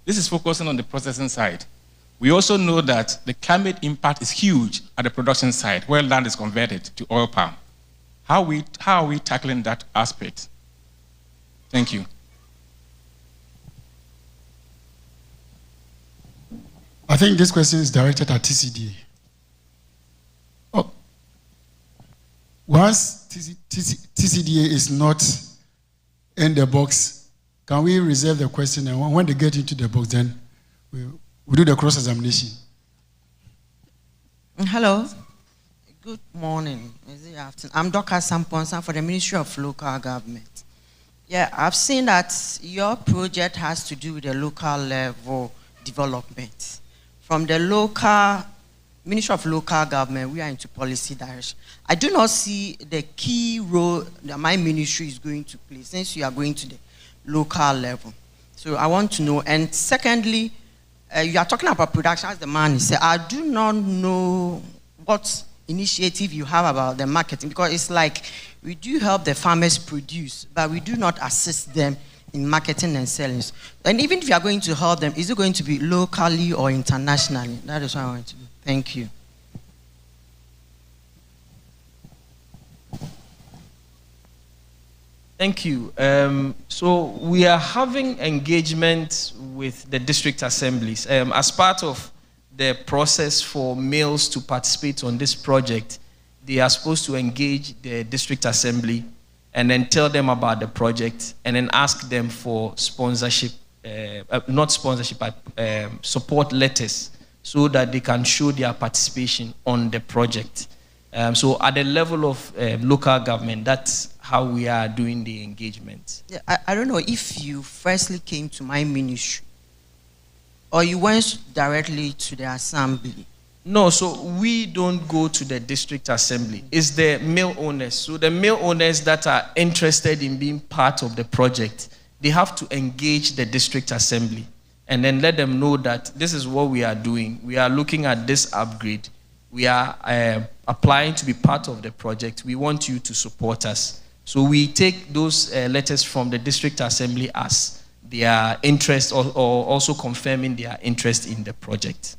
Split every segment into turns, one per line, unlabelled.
This is focusing on the processing side. We also know that the climate impact is huge at the production side, where land is converted to oil palm. How are we tackling that aspect? Thank you.
I think this question is directed at TCDA. Oh. Once TCDA is not in the box, can we reserve the question, and when they get into the box, then we do the cross-examination?
Hello. Good morning. I'm Dr. Samponsa for the Ministry of Local Government. Yeah, I've seen that your project has to do with the local level development. From the local Ministry of Local Government, we are into policy direction. I do not see the key role that my ministry is going to play since you are going to the local level. So I want to know. And secondly, you are talking about production, as the man said. I do not know what initiative you have about the marketing, because it's like we do help the farmers produce, but we do not assist them in marketing and selling. And even if you are going to help them, is it going to be locally or internationally? That is what I want to do. Thank you.
Thank you. So we are having engagement with the district assemblies. As part of the process for males to participate on this project, they are supposed to engage the district assembly and then tell them about the project and then ask them for sponsorship, not sponsorship, but support letters so that they can show their participation on the project. So at the level of local government, that's how we are doing the engagement.
Yeah, I don't know if you firstly came to my ministry or you went directly to the assembly.
No, so we don't go to the district assembly. It's the mill owners. So the mill owners that are interested in being part of the project, they have to engage the district assembly and then let them know that this is what we are doing. We are looking at this upgrade. We are applying to be part of the project. We want you to support us. So we take those letters from the district assembly as their interest or also confirming their interest in the project.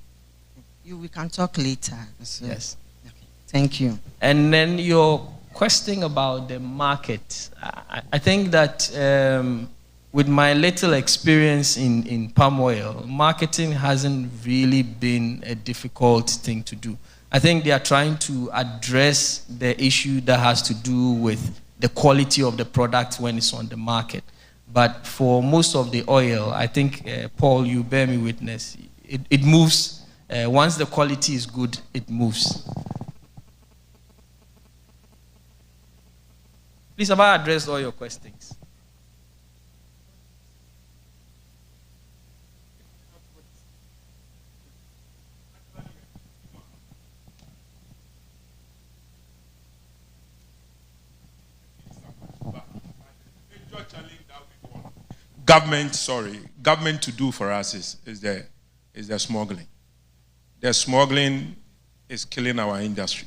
We can talk later.
So. Yes.
Okay. Thank you.
And then your question about the market. I think that with my little experience in palm oil, marketing hasn't really been a difficult thing to do. I think they are trying to address the issue that has to do with the quality of the product when it's on the market. But for most of the oil, I think, Paul, you bear me witness, it moves. Once the quality is good, it moves. Please, have I addressed all your questions?
Government to do for us is the smuggling. The smuggling is killing our industry.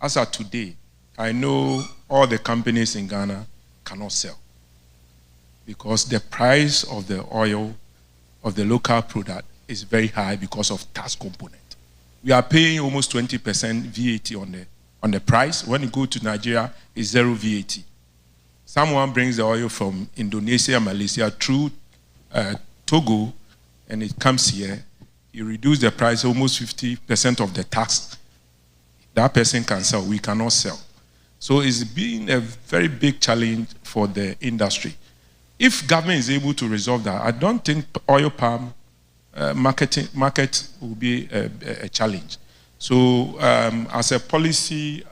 As of today, I know all the companies in Ghana cannot sell because the price of the oil of the local product is very high because of tax component. We are paying almost 20% VAT on the price. When you go to Nigeria, it's 0 VAT. Someone brings the oil from Indonesia, Malaysia through Togo, and it comes here. You reduce the price almost 50% of the tax. That person can sell, we cannot sell. So it's been a very big challenge for the industry. If government is able to resolve that, I don't think oil palm market will be a challenge. So as a policy,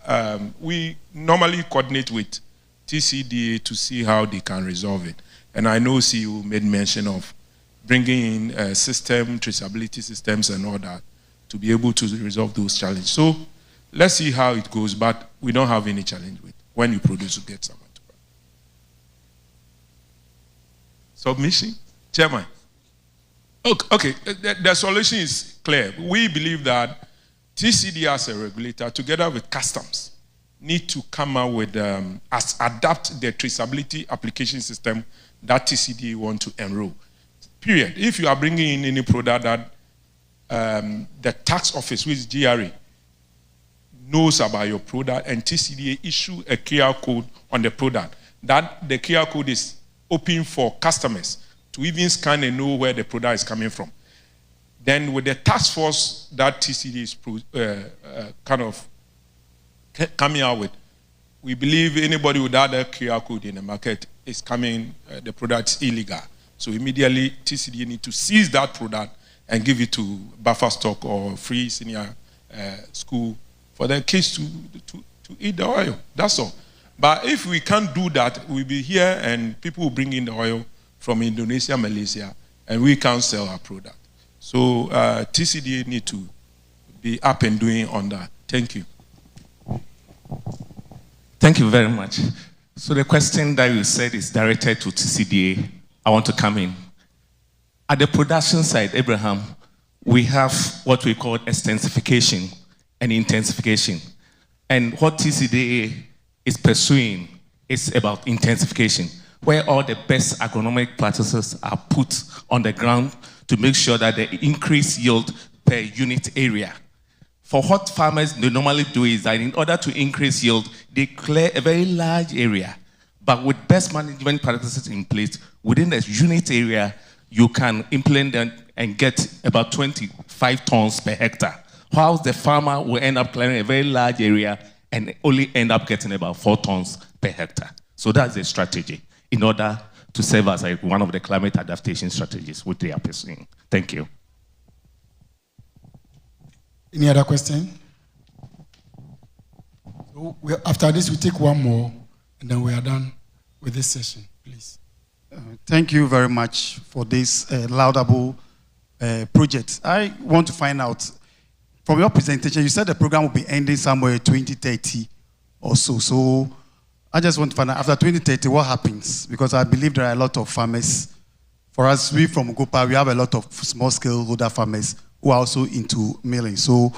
we normally coordinate with TCDA to see how they can resolve it. And I know CEO made mention of bringing in system, traceability systems and all that to be able to resolve those challenges. So let's see how it goes, but we don't have any challenge with when you produce, you get someone to buy. Submission? Chairman? Okay, the solution is clear. We believe that TCDA as a regulator, together with customs, need to come out with, adapt the traceability application system that TCDA want to enroll. period. If you are bringing in any product that the tax office, which is GRA, knows about your product, and TCDA issue a QR code on the product, that the QR code is open for customers to even scan and know where the product is coming from. Then with the task force that TCDA is kind of coming out with, we believe anybody without a QR code in the market is coming, the product is illegal. So immediately TCDA need to seize that product and give it to buffer stock or free senior school for their kids to eat the oil. That's all. But if we can't do that, we'll be here and people will bring in the oil from Indonesia, Malaysia, and we can't sell our product. So TCDA need to be up and doing on that. Thank you.
Thank you very much. So the question that you said is directed to TCDA. I want to come in. At the production side, Abraham, we have what we call extensification and intensification. And what TCDA is pursuing is about intensification, where all the best agronomic practices are put on the ground to make sure that they increase yield per unit area. For what farmers they normally do is that in order to increase yield, they clear a very large area. But with best management practices in place, within the unit area, you can implement them and get about 25 tons per hectare, whilst the farmer will end up clearing a very large area and only end up getting about 4 tons per hectare. So that's the strategy in order to serve as one of the climate adaptation strategies which they are pursuing. Thank you.
Any other question? So after this, we take one more, and then we are done with this session, please.
Thank you very much for this laudable project. I want to find out, from your presentation, you said the program will be ending somewhere 2030 or so. So I just want to find out, after 2030, what happens? Because I believe there are a lot of farmers. For us, we from Gopa, we have a lot of small-scale holder farmers who are also into milling. So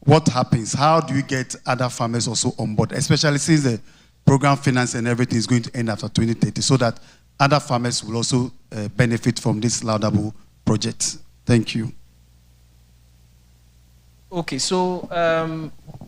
what happens? How do you get other farmers also on board, especially since the program finance and everything is going to end after 2030, so that other farmers will also benefit from this laudable project? Thank you.
Okay, so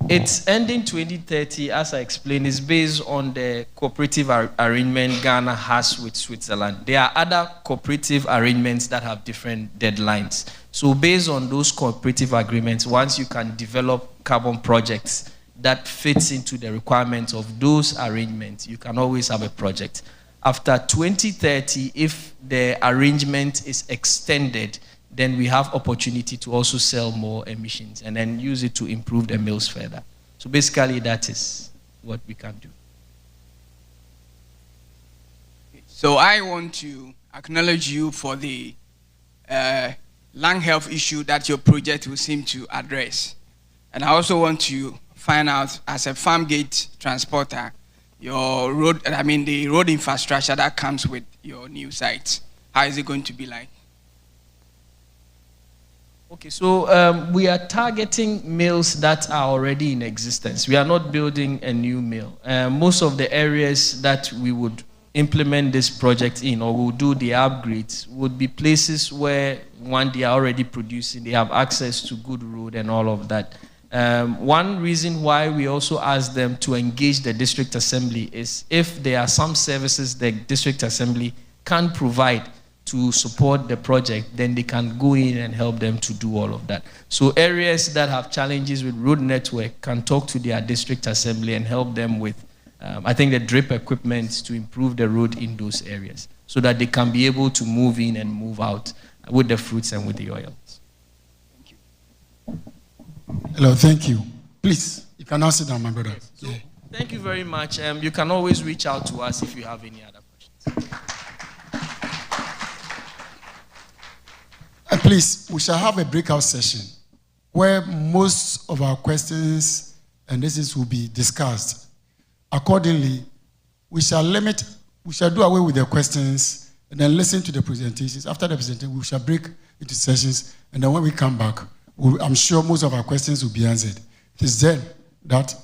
it's ending 2030, as I explained, is based on the cooperative arrangement Ghana has with Switzerland. There are other cooperative arrangements that have different deadlines. So based on those cooperative agreements, once you can develop carbon projects that fits into the requirements of those arrangements, you can always have a project. After 2030, if the arrangement is extended, then we have opportunity to also sell more emissions and then use it to improve the mills further. So basically, that is what we can do.
So I want to acknowledge you for the lung health issue that your project will seem to address. And I also want to find out, as a farm gate transporter, your road, the road infrastructure that comes with your new sites. How is it going to be like?
Okay, so we are targeting mills that are already in existence. We are not building a new mill. Most of the areas that we would implement this project in, or will do the upgrades, would be places where, one, they are already producing, they have access to good road and all of that. One reason why we also ask them to engage the district assembly is if there are some services the district assembly can provide to support the project, then they can go in and help them to do all of that. So areas that have challenges with road network can talk to their district assembly and help them with, I think, the drip equipment to improve the road in those areas so that they can be able to move in and move out with the fruits and with the oils.
Thank you.
Hello, thank you. Please, you can now sit down, my brother.
So, thank you very much. You can always reach out to us if you have any other questions.
Please, we shall have a breakout session where most of our questions and this will be discussed. Accordingly, we shall do away with the questions and then listen to the presentations. After the presentation, we shall break into sessions, and then when we come back, I'm sure most of our questions will be answered. It is then that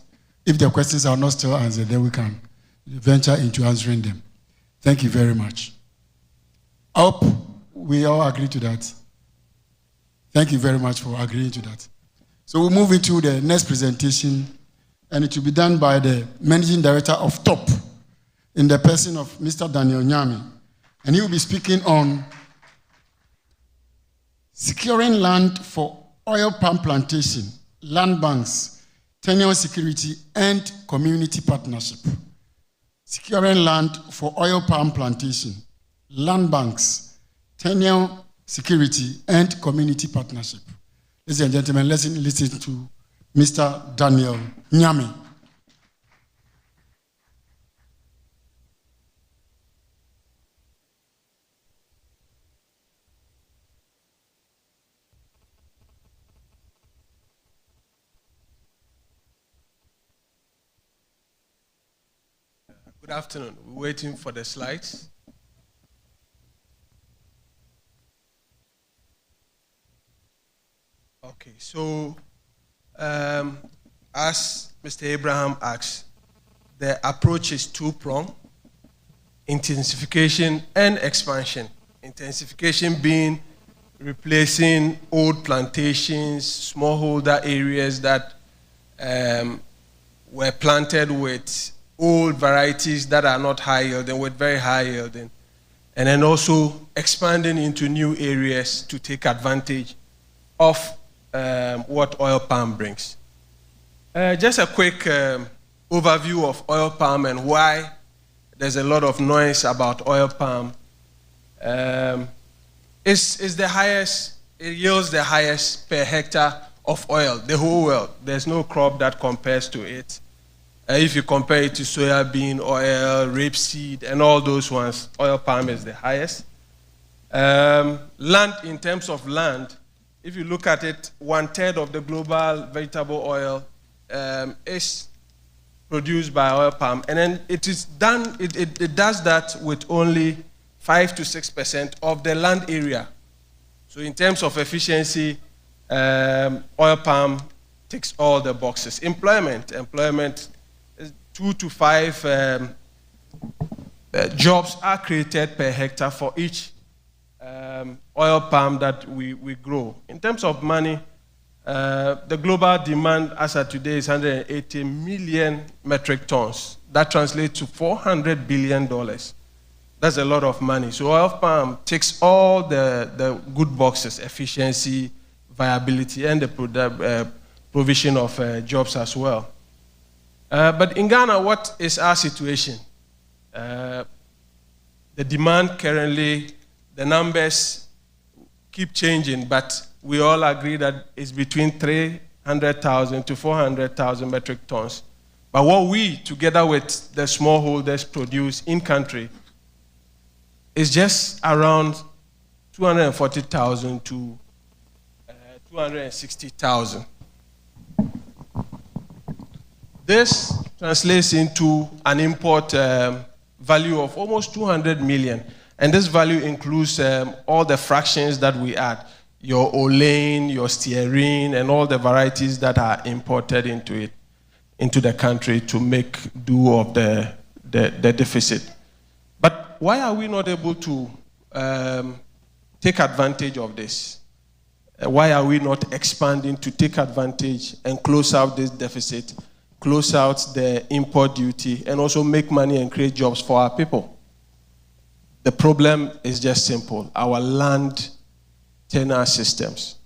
if the questions are not still answered, then we can venture into answering them. Thank you very much. I hope we all agree to that. Thank you very much for agreeing to that. So we'll move into the next presentation, and it will be done by the Managing Director of TOP, in the person of Mr. Daniel Nyami. And he will be speaking on securing land for oil palm plantation, land banks, tenure security, and community partnership. Securing land for oil palm plantation, land banks, tenure security, and community partnership. Ladies and gentlemen, let's listen to Mr. Daniel Nyami.
Good afternoon. We're waiting for the slides. Okay, so as Mr. Abraham asked, the approach is two-pronged: intensification and expansion. Intensification being replacing old plantations, smallholder areas that were planted with old varieties that are not high yielding with very high yielding, and then also expanding into new areas to take advantage of what oil palm brings. Just a quick overview of oil palm and why there's a lot of noise about oil palm. It's the highest, it yields the highest per hectare of oil, the whole world. There's no crop that compares to it. If you compare it to soybean oil, rapeseed, and all those ones, oil palm is the highest. Land, in terms of land, if you look at it, 1/3 of the global vegetable oil is produced by oil palm, and then it is done. It does that with only 5 to 6% of the land area. So, in terms of efficiency, oil palm ticks all the boxes. Employment. 2 to 5 jobs are created per hectare for each oil palm that we grow. In terms of money, the global demand as of today is 180 million metric tons. That translates to $400 billion. That's a lot of money. So oil palm ticks all the good boxes: efficiency, viability, and the provision of jobs as well. But in Ghana, what is our situation? The demand currently, the numbers keep changing, but we all agree that it's between 300,000 to 400,000 metric tons. But what we, together with the smallholders, produce in country is just around 240,000 to 260,000. This translates into an import value of almost 200 million. And this value includes all the fractions that we add: your olein, your stearine, and all the varieties that are imported into the country to make do of the deficit. But why are we not able to take advantage of this? Why are we not expanding to take advantage and close out this deficit, close out the import duty, and also make money and create jobs for our people? The problem is just simple: our land tenure systems.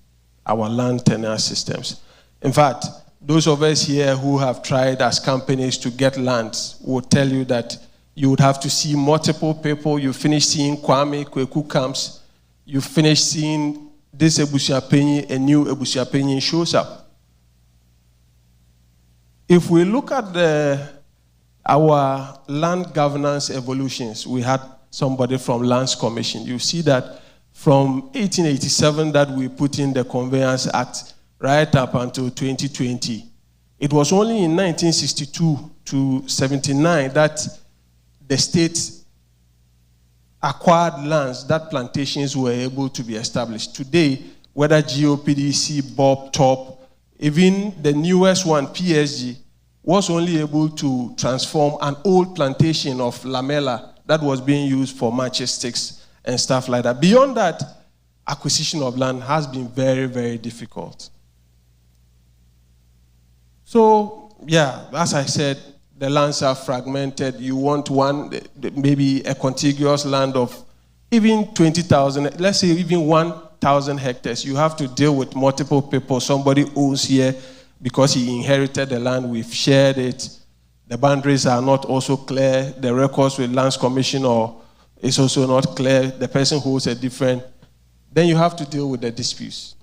Our land tenure systems. In fact, those of us here who have tried as companies to get lands will tell you that you would have to see multiple people. You finish seeing Kwame Kweku camps. You finish seeing this Ebusiapenyi, a new Ebusiapenyi shows up. If we look at our land governance evolutions, we had somebody from Lands Commission. You see that from 1887 that we put in the Conveyance Act right up until 2020. It was only in 1962 to 79 that the state acquired lands that plantations were able to be established. Today, whether GOPDC, BOP, TOP, even the newest one, PSG, was only able to transform an old plantation of lamella that was being used for matchsticks and stuff like that. Beyond that, acquisition of land has been very, very difficult. So, yeah, as I said, the lands are fragmented. You want one, maybe a contiguous land of even 20,000, let's say even 1,000 hectares. You have to deal with multiple people. Somebody owns here because he inherited the land, we've shared it. The boundaries are not also clear. The records with Lands Commission is also not clear. The person holds a different. Then you have to deal with the disputes.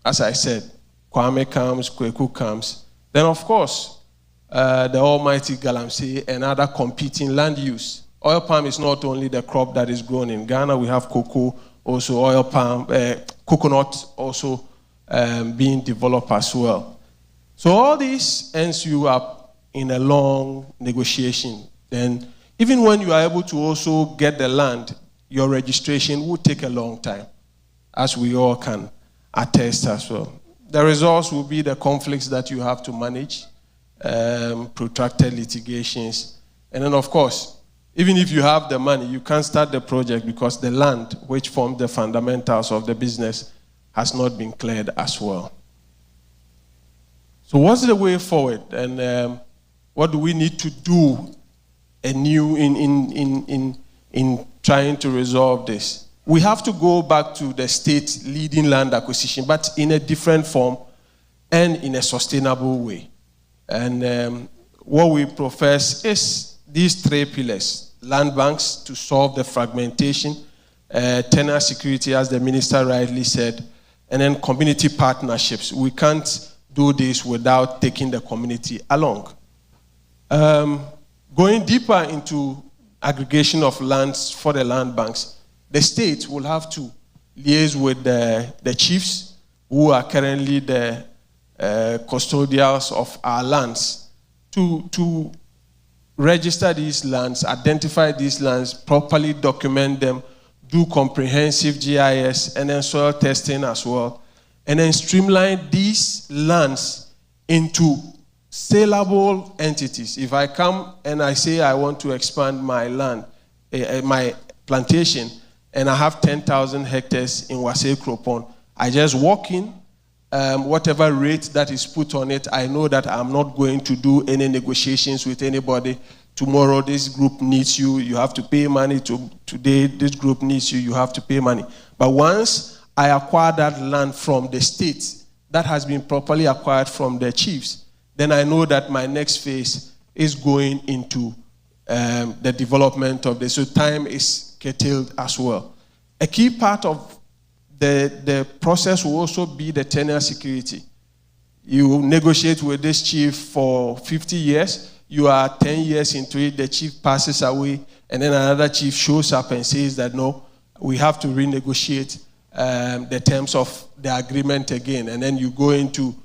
As I said, Kwame comes, Kweku comes. Then, of course, the almighty Galamsey and other competing land use. Oil palm is not only the crop that is grown in Ghana. We have cocoa, also oil palm, coconut also being developed as well. So all this ends you up in a long negotiation. Then even when you are able to also get the land, your registration will take a long time, as we all can attest as well. The results will be the conflicts that you have to manage, protracted litigations, and then of course, even if you have the money, you can't start the project because the land, which forms the fundamentals of the business, has not been cleared as well. So what's the way forward, and what do we need to do anew in trying to resolve this? We have to go back to the state leading land acquisition, but in a different form and in a sustainable way. And what we profess is these three pillars: land banks to solve the fragmentation, tenure security, as the minister rightly said, and then community partnerships. We can't do this without taking the community along. Going deeper into aggregation of lands for the land banks, the state will have to liaise with the chiefs who are currently the custodians of our lands to register these lands, identify these lands, properly document them, do comprehensive GIS and then soil testing as well, and then streamline these lands into saleable entities. If I come and I say I want to expand my land, my plantation, and I have 10,000 hectares in Wasey Kropon, I just walk in, whatever rate that is put on it, I know that I'm not going to do any negotiations with anybody. Tomorrow this group needs you, you have to pay money. Today this group needs you, you have to pay money. But once I acquire that land from the state that has been properly acquired from the chiefs, then I know that my next phase is going into the development of this. So time is curtailed as well. A key part of the process will also be the tenure security. You negotiate with this chief for 50 years. You are 10 years into it, the chief passes away, and then another chief shows up and says that, no, we have to renegotiate the terms of the agreement again. And then you go into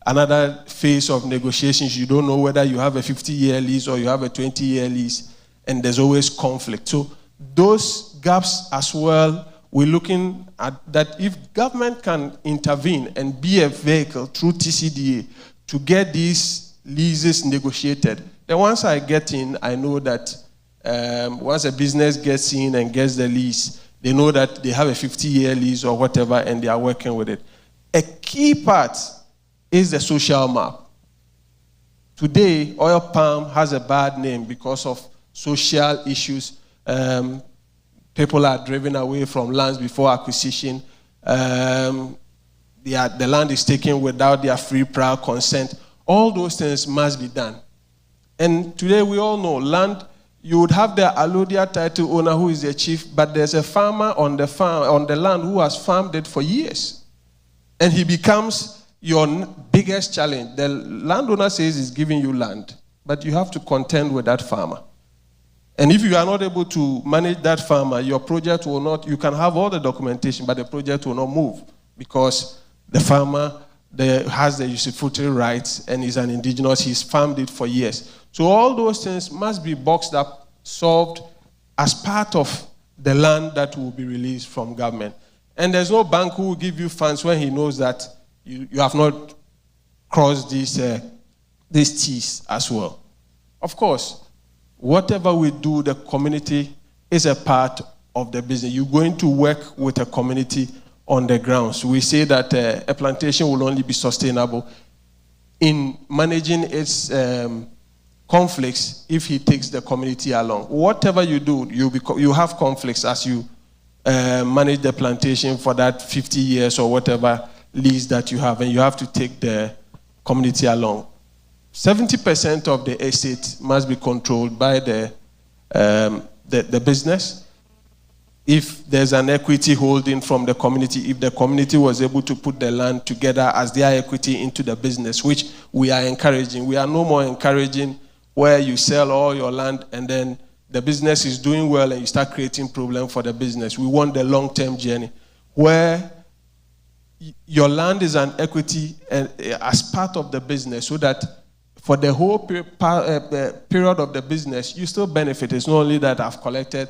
another phase of negotiations. You don't know whether you have a 50-year lease or you have a 20-year lease, and there's always conflict. So those gaps as well, we're looking at that if government can intervene and be a vehicle through TCDA to get these leases negotiated, then once I get in, I know that once a business gets in and gets the lease, they know that they have a 50-year lease or whatever, and they are working with it. A key part is the social map. Today, oil palm has a bad name because of social issues. People are driven away from lands before acquisition. The land is taken without their free prior consent. All those things must be done. And today we all know land, you would have the alludia title owner who is the chief, but there's a farmer on the farm, on the land who has farmed it for years. And he becomes your biggest challenge. The landowner says he's giving you land, but you have to contend with that farmer. And if you are not able to manage that farmer, your project will not, you can have all the documentation, but the project will not move because the farmer has the usufructory rights and is an indigenous, he's farmed it for years. So all those things must be boxed up, solved as part of the land that will be released from government. And there's no bank who will give you funds when he knows that you have not crossed these T's as well. Of course, whatever we do, the community is a part of the business. You're going to work with a community on the ground. So we say that a plantation will only be sustainable in managing its conflicts if he takes the community along. Whatever you do, you have conflicts as you manage the plantation for that 50 years or whatever lease that you have, and you have to take the community along. 70% of the estate must be controlled by the business. If there's an equity holding from the community, if the community was able to put the land together as their equity into the business, which we are encouraging. We are no more encouraging where you sell all your land and then the business is doing well and you start creating problems for the business. We want the long-term journey where your land is an equity as part of the business, so that for the whole period of the business, you still benefit. It's not only that I've collected.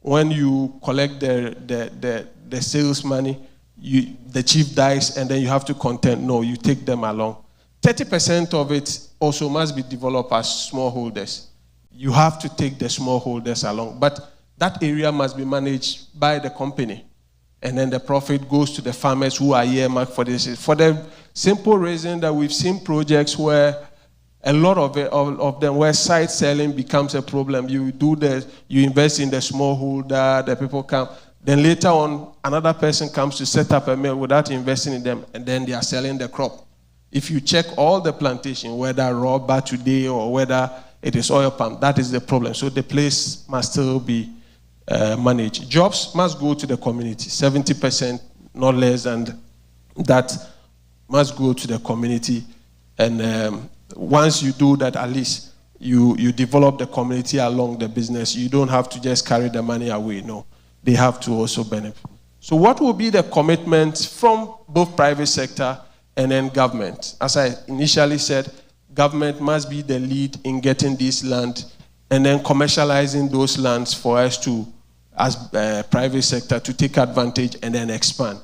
When you collect the sales money, the chief dies and then you have to contend. No, you take them along. 30% of it also must be developed as smallholders. You have to take the smallholders along. But that area must be managed by the company. And then the profit goes to the farmers who are earmarked for this. For the simple reason that we've seen projects where a lot of them where site selling becomes a problem. You invest in the smallholder, the people come. Then later on, another person comes to set up a mill without investing in them, and then they are selling the crop. If you check all the plantation, whether rubber today or whether it is oil palm, that is the problem. So the place must still be managed. Jobs must go to the community. 70%, not less than that, must go to the community. And once you do that, at least you develop the community along the business. You don't have to just carry the money away. No, they have to also benefit. So what will be the commitment from both private sector and then government? As I initially said, government must be the lead in getting this land and then commercializing those lands for us to, as private sector, to take advantage and then expand.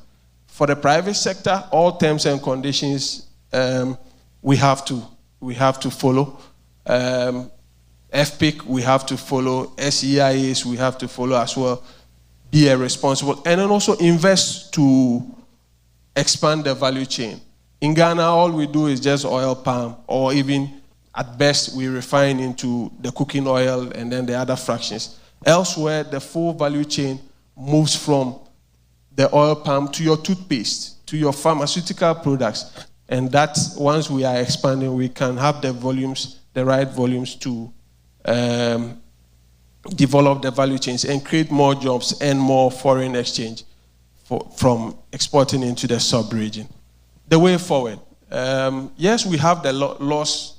For the private sector, all terms and conditions we have to follow. FPIC, we have to follow. SEIAs, we have to follow as well. Be a responsible, and then also invest to expand the value chain. In Ghana, all we do is just oil palm, or even at best we refine into the cooking oil and then the other fractions. Elsewhere, the full value chain moves from the oil palm to your toothpaste, to your pharmaceutical products. And that, once we are expanding, we can have the volumes, the right volumes to develop the value chains and create more jobs and more foreign exchange from exporting into the sub-region. The way forward. Yes, we have the laws.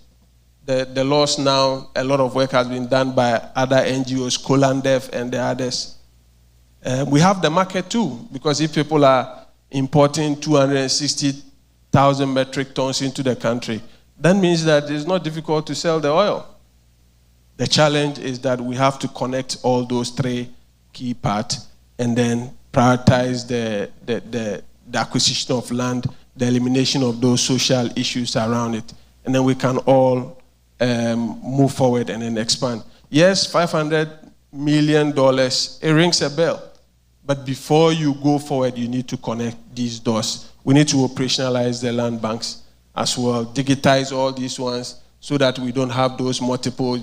The laws now, a lot of work has been done by other NGOs, Colandef and the others. We have the market too, because if people are importing 260,000 metric tons into the country, that means that it's not difficult to sell the oil. The challenge is that we have to connect all those three key parts and then prioritize the acquisition of land, the elimination of those social issues around it, and then we can all move forward and then expand. Yes, $500 million, it rings a bell. But before you go forward, you need to connect these doors. We need to operationalize the land banks as well, digitize all these ones so that we don't have those multiple.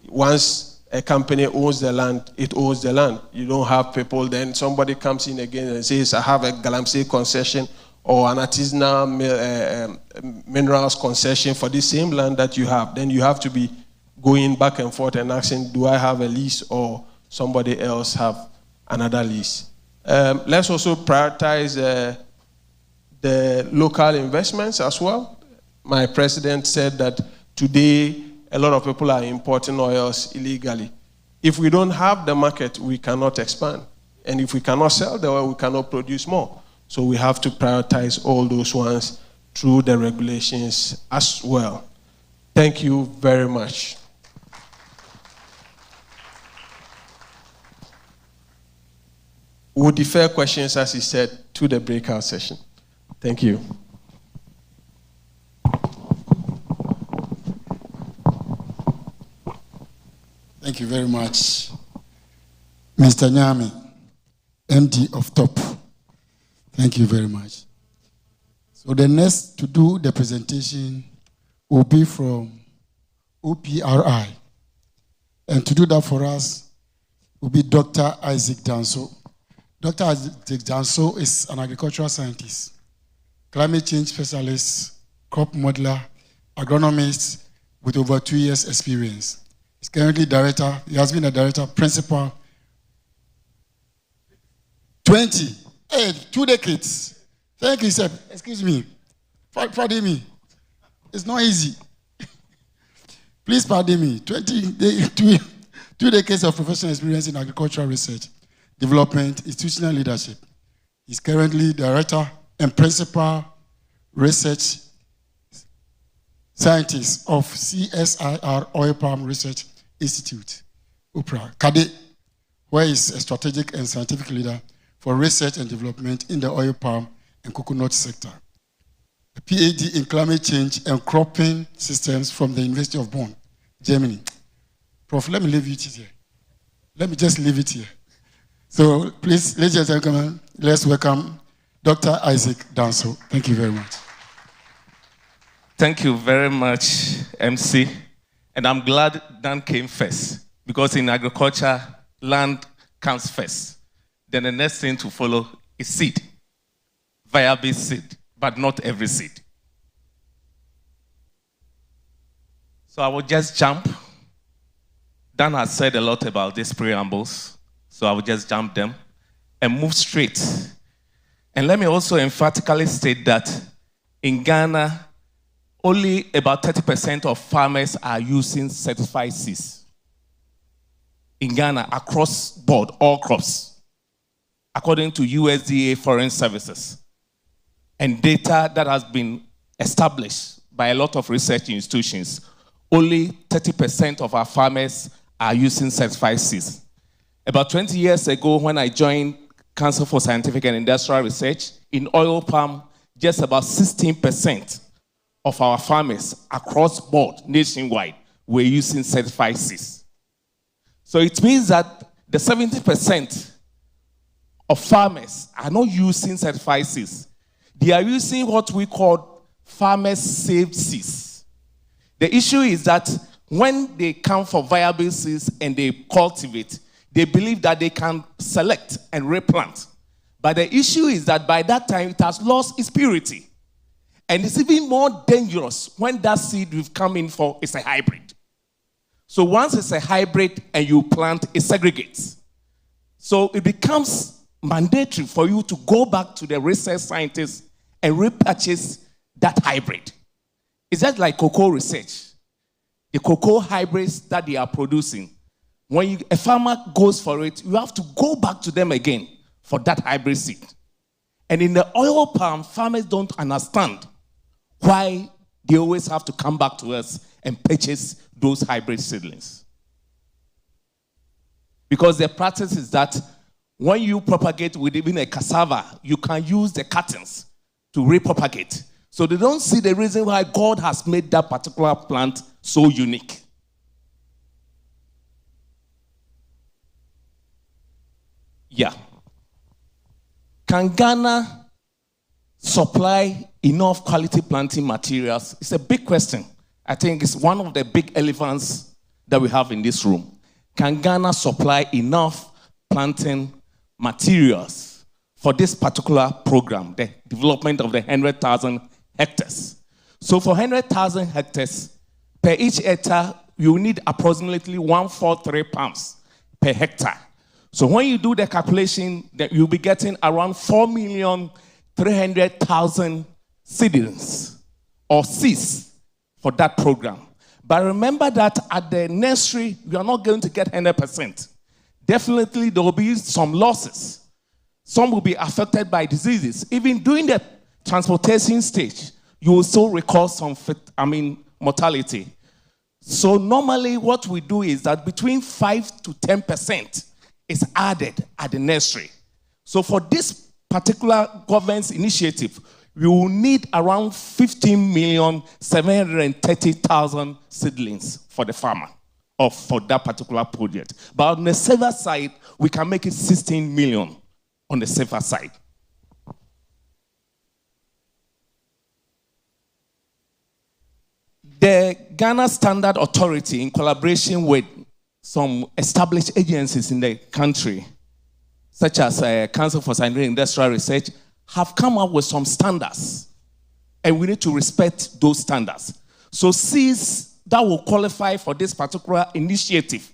Once a company owns the land, it owns the land. You don't have people, then somebody comes in again and says, I have a Galamsey concession or an artisanal minerals concession for the same land that you have. Then you have to be going back and forth and asking, do I have a lease or somebody else have another lease? Let's also prioritize the local investments as well. My president said that today a lot of people are importing oils illegally. If we don't have the market, we cannot expand. And if we cannot sell the oil, we cannot produce more. So we have to prioritize all those ones through the regulations as well. Thank you very much. We'll defer questions, as he said, to the breakout session. Thank you.
Thank you very much, Mr. Nyami. MD of TOP. Thank you very much. So the next to do the presentation will be from OPRI. And to do that for us will be Dr. Isaac Danso. Dr. Isaac Danso is an agricultural scientist, climate change specialist, crop modeler, agronomist with over 2 years experience. He's currently director, he has been a director, principal, 2 decades. Thank you, sir. Excuse me. Pardon me. It's not easy. Please pardon me. 2 decades of professional experience in agricultural research, development, institutional leadership. He's currently director and principal research scientist of CSIR Oil Palm Research Institute, UPRA, KADE, where he's a strategic and scientific leader for research and development in the oil palm and coconut sector. A PhD in climate change and cropping systems from the University of Bonn, Germany. Prof, let me leave it here. Let me just leave it here. So please, ladies and gentlemen, let's welcome Dr. Isaac Danso. Thank you very much.
Thank you very much, MC. And I'm glad Dan came first, because in agriculture, land comes first. Then the next thing to follow is seed, viable seed, but not every seed. So I will just jump. Dan has said a lot about these preambles, so I will just jump them and move straight. And let me also emphatically state that in Ghana, only about 30% of farmers are using certified seeds. In Ghana, across board, all crops, according to USDA Foreign Services, and data that has been established by a lot of research institutions, only 30% of our farmers are using certified seeds. About 20 years ago, when I joined Council for Scientific and Industrial Research, in oil palm, just about 16% of our farmers across board, nationwide, were using certified seeds. So it means that the 70% of farmers are not using certified seeds. They are using what we call farmers saved seeds. The issue is that when they come for viable seeds and they cultivate, they believe that they can select and replant. But the issue is that by that time, it has lost its purity. And it's even more dangerous when that seed you've come in for is a hybrid. So once it's a hybrid and you plant, it segregates. So it becomes mandatory for you to go back to the research scientists and repurchase that hybrid. It's just like cocoa research. The cocoa hybrids that they are producing, when a farmer goes for it, you have to go back to them again for that hybrid seed. And in the oil palm, farmers don't understand why they always have to come back to us and purchase those hybrid seedlings. Because the practice is that when you propagate with even a cassava, you can use the cuttings to repropagate. So they don't see the reason why God has made that particular plant so unique. Yeah. Can Ghana supply enough quality planting materials? It's a big question. I think it's one of the big elephants that we have in this room. Can Ghana supply enough planting materials for this particular program, the development of the 100,000 hectares? So for 100,000 hectares, per each hectare, you need approximately 143 pounds per hectare. So when you do the calculation, that you'll be getting around 4,300,000 seedlings or seeds for that program. But remember that at the nursery, you are not going to get 100%. Definitely, there will be some losses. Some will be affected by diseases. Even during the transportation stage, you will still record some mortality. So normally what we do is that between 5 to 10% is added at the nursery. So for this particular government's initiative, we will need around 15,730,000 seedlings for the farmer or for that particular project. But on the silver side, we can make it 16 million on the safer side. The Ghana Standard Authority, in collaboration with some established agencies in the country, such as Council for Scientific and Industrial Research, have come up with some standards, and we need to respect those standards. So seeds that will qualify for this particular initiative,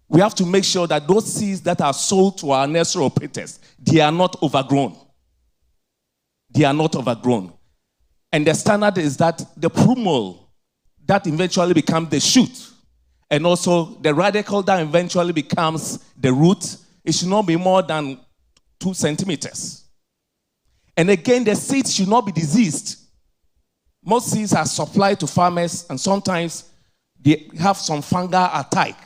we have to make sure that those seeds that are sold to our nursery operators, they are not overgrown. They are not overgrown. And the standard is that the plumule that eventually becomes the shoot, and also the radicle that eventually becomes the root, it should not be more than 2 centimeters. And again, the seeds should not be diseased. Most seeds are supplied to farmers, and sometimes they have some fungal attack.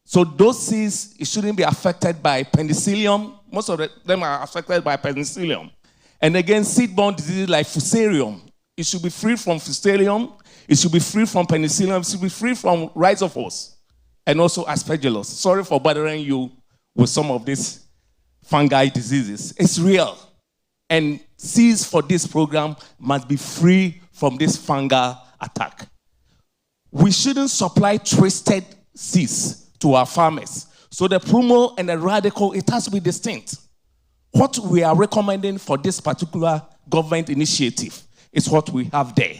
So those seeds, it shouldn't be affected by penicillium. Most of them are affected by penicillium. And again, seed-borne diseases like fusarium, it should be free from fusarium. It should be free from penicillium. It should be free from rhizophos and also aspergillus. Sorry for bothering you with some of these fungi diseases. It's real. And seeds for this program must be free from this fungal attack. We shouldn't supply twisted seeds to our farmers. So the plumule and the radicle, it has to be distinct. What we are recommending for this particular government initiative is what we have there.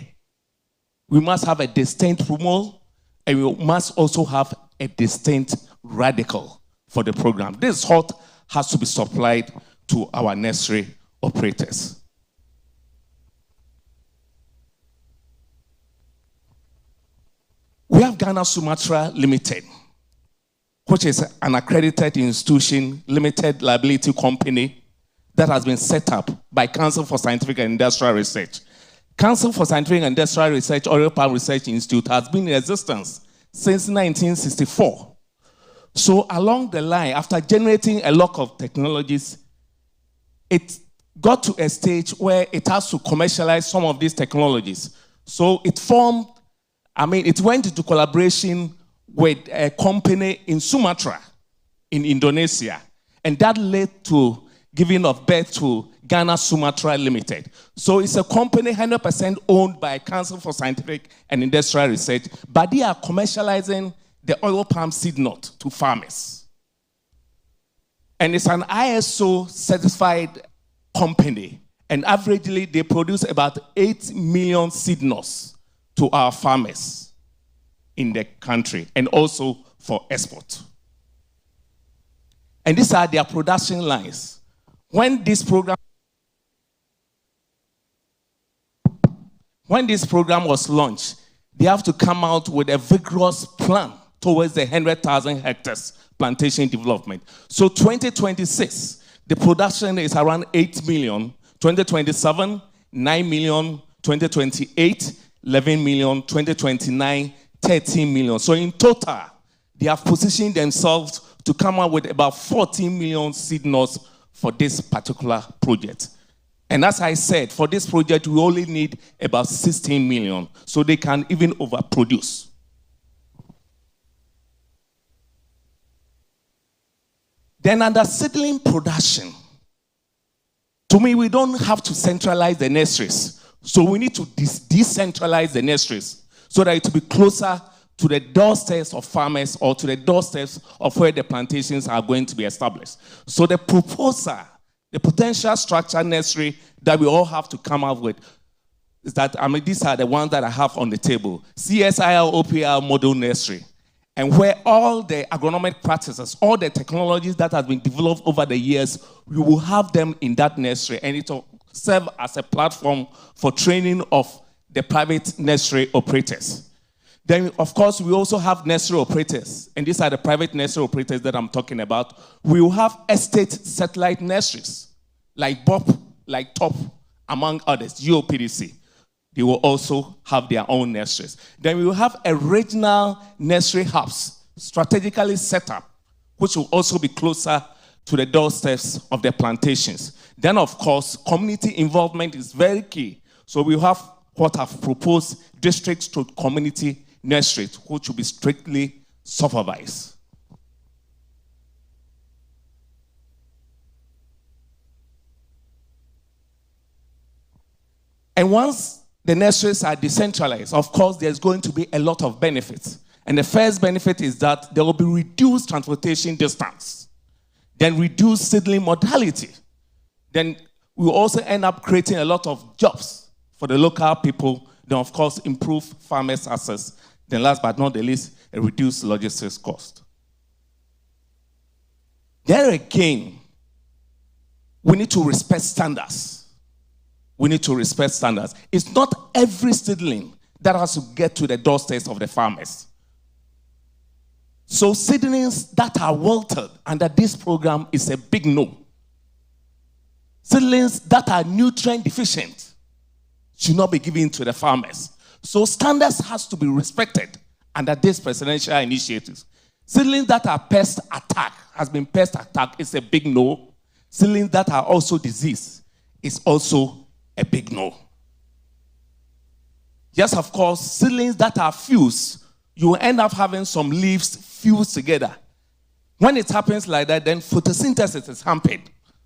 We must have a distinct plumule, and we must also have a distinct radicle for the program. This is what has to be supplied to our nursery operators. We have Ghana Sumatra Limited, which is an accredited institution, limited liability company that has been set up by Council for Scientific and Industrial Research. Council for Scientific and Industrial Research, Oil Palm Research Institute, has been in existence since 1964. So along the line, after generating a lot of technologies, it got to a stage where it has to commercialize some of these technologies. So it went into collaboration with a company in Sumatra, in Indonesia. And that led to giving of birth to Ghana Sumatra Limited. So it's a company 100% owned by Council for Scientific and Industrial Research, but they are commercializing the oil palm seed nut to farmers. And it's an ISO certified company, and averagely they produce about 8 million seed nuts to our farmers in the country, and also for export. And these are their production lines. When this program was launched, they have to come out with a vigorous plan towards the 100,000 hectares plantation development. So 2026, the production is around 8 million. 2027, 9 million. 2028, 11 million. 2029, 13 million. So in total, they have positioned themselves to come out with about 14 million seed nuts for this particular project. And as I said, for this project, we only need about 16 million, so they can even overproduce. Then under seedling production, to me, we don't have to centralize the nurseries. So we need to decentralize the nurseries so that it will be closer to the doorsteps of farmers or to the doorsteps of where the plantations are going to be established. So the proposal, the potential structure nursery that we all have to come up with is that, these are the ones that I have on the table. CSIR OPR model nursery. And where all the agronomic practices, all the technologies that have been developed over the years, we will have them in that nursery, and it will serve as a platform for training of the private nursery operators. Then, of course, we also have nursery operators, and these are the private nursery operators that I'm talking about. We will have estate satellite nurseries, like BOP, like TOP, among others, GOPDC. They will also have their own nurseries. Then we will have a regional nursery hubs, strategically set up, which will also be closer to the doorsteps of the plantations. Then, of course, community involvement is very key. So we have what I've proposed, districts to community nurseries, which will be strictly supervised. And once the nurseries are decentralized, of course, there's going to be a lot of benefits. And the first benefit is that there will be reduced transportation distance, then reduced seedling mortality. Then we will also end up creating a lot of jobs for the local people, then of course improve farmers' access. Then last but not the least, a reduced logistics cost. There again, we need to respect standards. We need to respect standards. It's not every seedling that has to get to the doorsteps of the farmers. So seedlings that are wilted under this program is a big no. Seedlings that are nutrient deficient should not be given to the farmers. So standards has to be respected under this presidential initiative. Seedlings that are pest attack, is a big no. Seedlings that are also diseased is also a big no. Yes, of course, seedlings that are fused, you will end up having some leaves fused together. When it happens like that, then photosynthesis is hampered.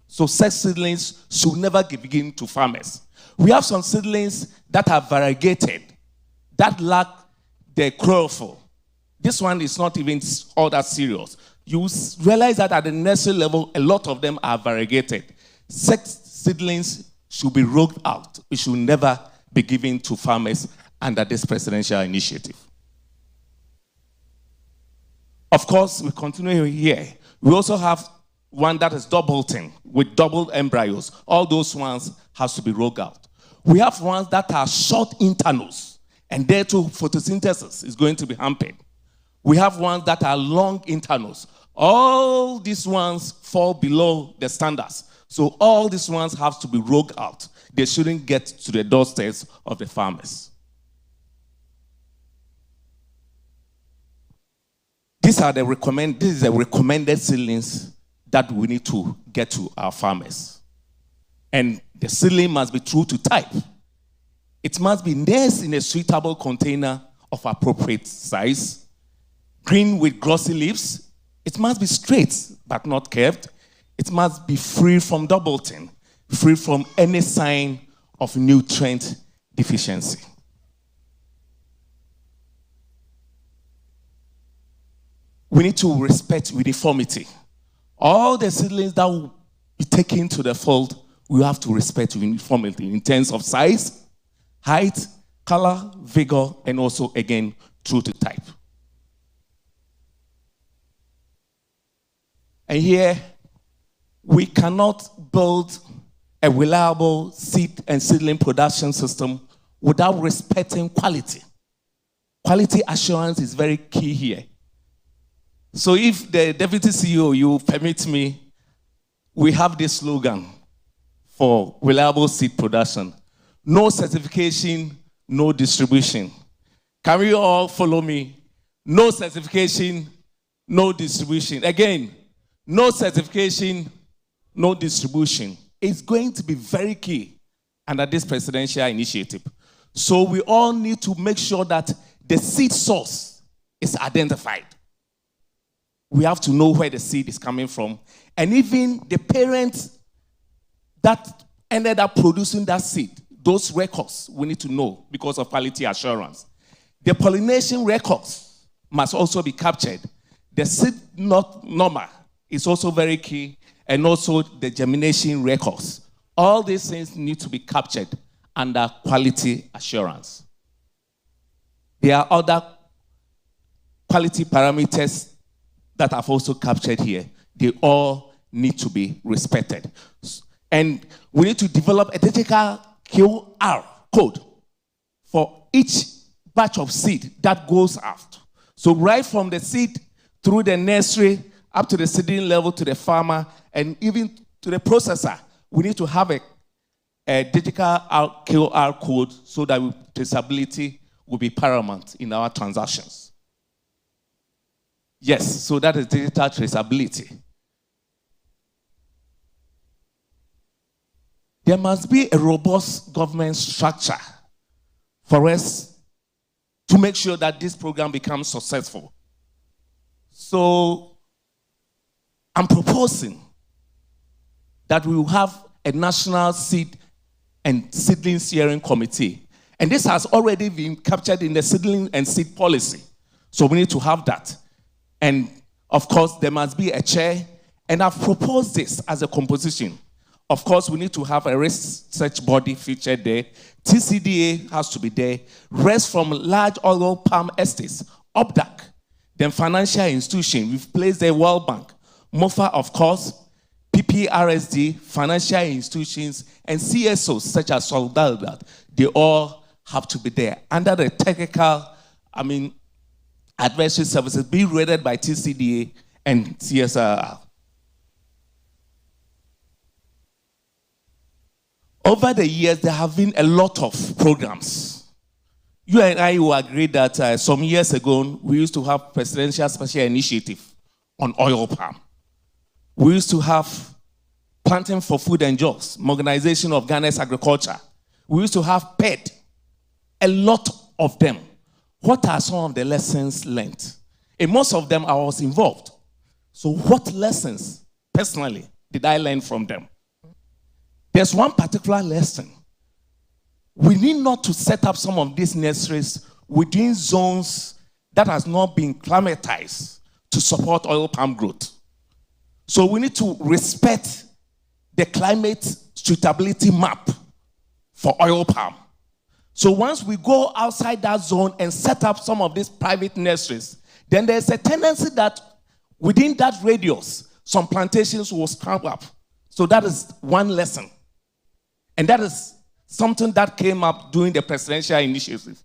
So such seedlings should never be given to farmers. We have some seedlings that are variegated, that lack the chlorophyll. This one is not even all that serious. You realize that at the nursery level, a lot of them are variegated. Such seedlings should be rolled out. It should never be given to farmers under this presidential initiative. Of course, we continue here. We also have one that is doubleting with doubled embryos. All those ones have to be rolled out. We have ones that are short internals, and there too photosynthesis is going to be hampered. We have ones that are long internals. All these ones fall below the standards. So all these ones have to be rolled out. They shouldn't get to the doorsteps of the farmers. This is the recommended seedlings that we need to get to our farmers. And the seedling must be true to type. It must be nursed in a suitable container of appropriate size, green with glossy leaves. It must be straight but not curved. It must be free from doubleting, free from any sign of nutrient deficiency. We need to respect uniformity. All the seedlings that will be taken to the fold, we have to respect uniformity in terms of size, height, color, vigor, and also, again, true to type. And here, we cannot build a reliable seed and seedling production system without respecting quality. Quality assurance is very key here. So if the Deputy CEO, you permit me, we have this slogan for reliable seed production. No certification, no distribution. Can we all follow me? No certification, no distribution. Again, no certification, no distribution. It's going to be very key under this presidential initiative. So we all need to make sure that the seed source is identified. We have to know where the seed is coming from. And even the parents that ended up producing that seed, those records we need to know because of quality assurance. The pollination records must also be captured. The seed number is also very key, and also the germination records. All these things need to be captured under quality assurance. There are other quality parameters that I've also captured here. They all need to be respected. And we need to develop a digital QR code for each batch of seed that goes out. So right from the seed through the nursery up to the seeding level to the farmer and even to the processor, we need to have a digital QR code so that traceability will be paramount in our transactions. Yes, so that is digital traceability. There must be a robust government structure for us to make sure that this program becomes successful. So I'm proposing that we will have a national seed and Seedling Steering Committee. And this has already been captured in the seedling and seed policy. So we need to have that. And of course, there must be a chair. And I've proposed this as a composition. Of course, we need to have a research body featured there. TCDA has to be there. Rest from large oil palm estates, OPDAC. Then financial institution, we've placed the World Bank. MOFA, of course, PPRSD, financial institutions, and CSOs such as Solidarity. They all have to be there. Under the technical, advisory services, being rated by TCDA and CSR. Over the years, there have been a lot of programs. You and I will agree that some years ago, we used to have Presidential Special Initiative on oil palm. We used to have Planting for Food and Jobs, Modernization of Ghana's Agriculture. We used to have PED, a lot of them. What are some of the lessons learned? In most of them, I was involved. So what lessons, personally, did I learn from them? There's one particular lesson. We need not to set up some of these nurseries within zones that has not been climatized to support oil palm growth. So we need to respect the climate suitability map for oil palm. So once we go outside that zone and set up some of these private nurseries, then there's a tendency that within that radius, some plantations will sprang up. So that is one lesson. And that is something that came up during the presidential initiative,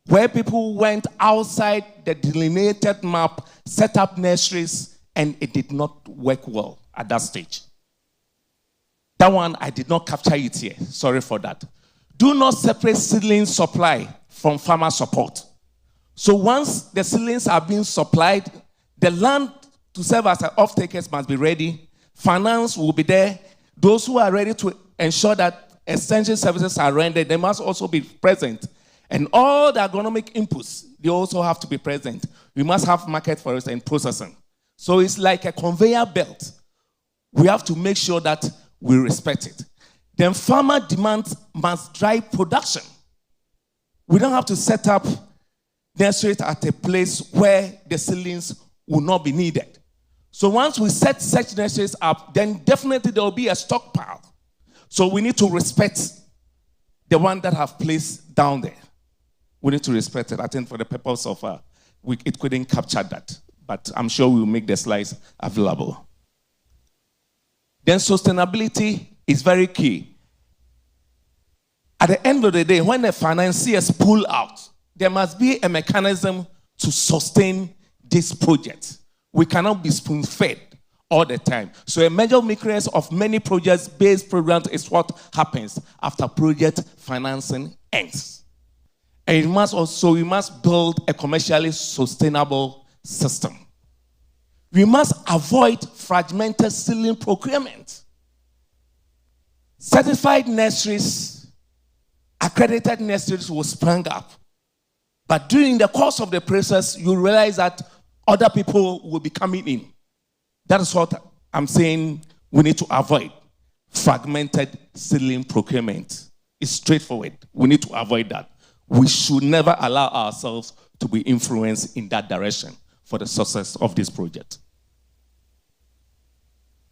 where people went outside the delineated map, set up nurseries, and it did not work well at that stage. That one, I did not capture it here. Sorry for that. Do not separate seedling supply from farmer support. So once the seedlings are being supplied, the land to serve as off-takers must be ready. Finance will be there. Those who are ready to ensure that essential services are rendered, they must also be present. And all the agronomic inputs, they also have to be present. We must have market for it and processing. So it's like a conveyor belt. We have to make sure that we respect it. Then farmer demand must drive production. We don't have to set up nurseries at a place where the seedlings will not be needed. So once we set such nurseries up, then definitely there will be a stockpile. So we need to respect the one that have placed down there. We need to respect it. I think for the purpose of, it couldn't capture that. But I'm sure we'll make the slides available. Then sustainability is very key. At the end of the day, when the financiers pull out, there must be a mechanism to sustain this project. We cannot be spoon-fed all the time. So a major weakness of many project-based programs is what happens after project financing ends. And we must build a commercially sustainable system. We must avoid fragmented seedling procurement. Certified nurseries, accredited nurseries will spring up. But during the course of the process, you realize that other people will be coming in. That is what I'm saying we need to avoid. Fragmented seedling procurement. It's straightforward. We need to avoid that. We should never allow ourselves to be influenced in that direction for the success of this project.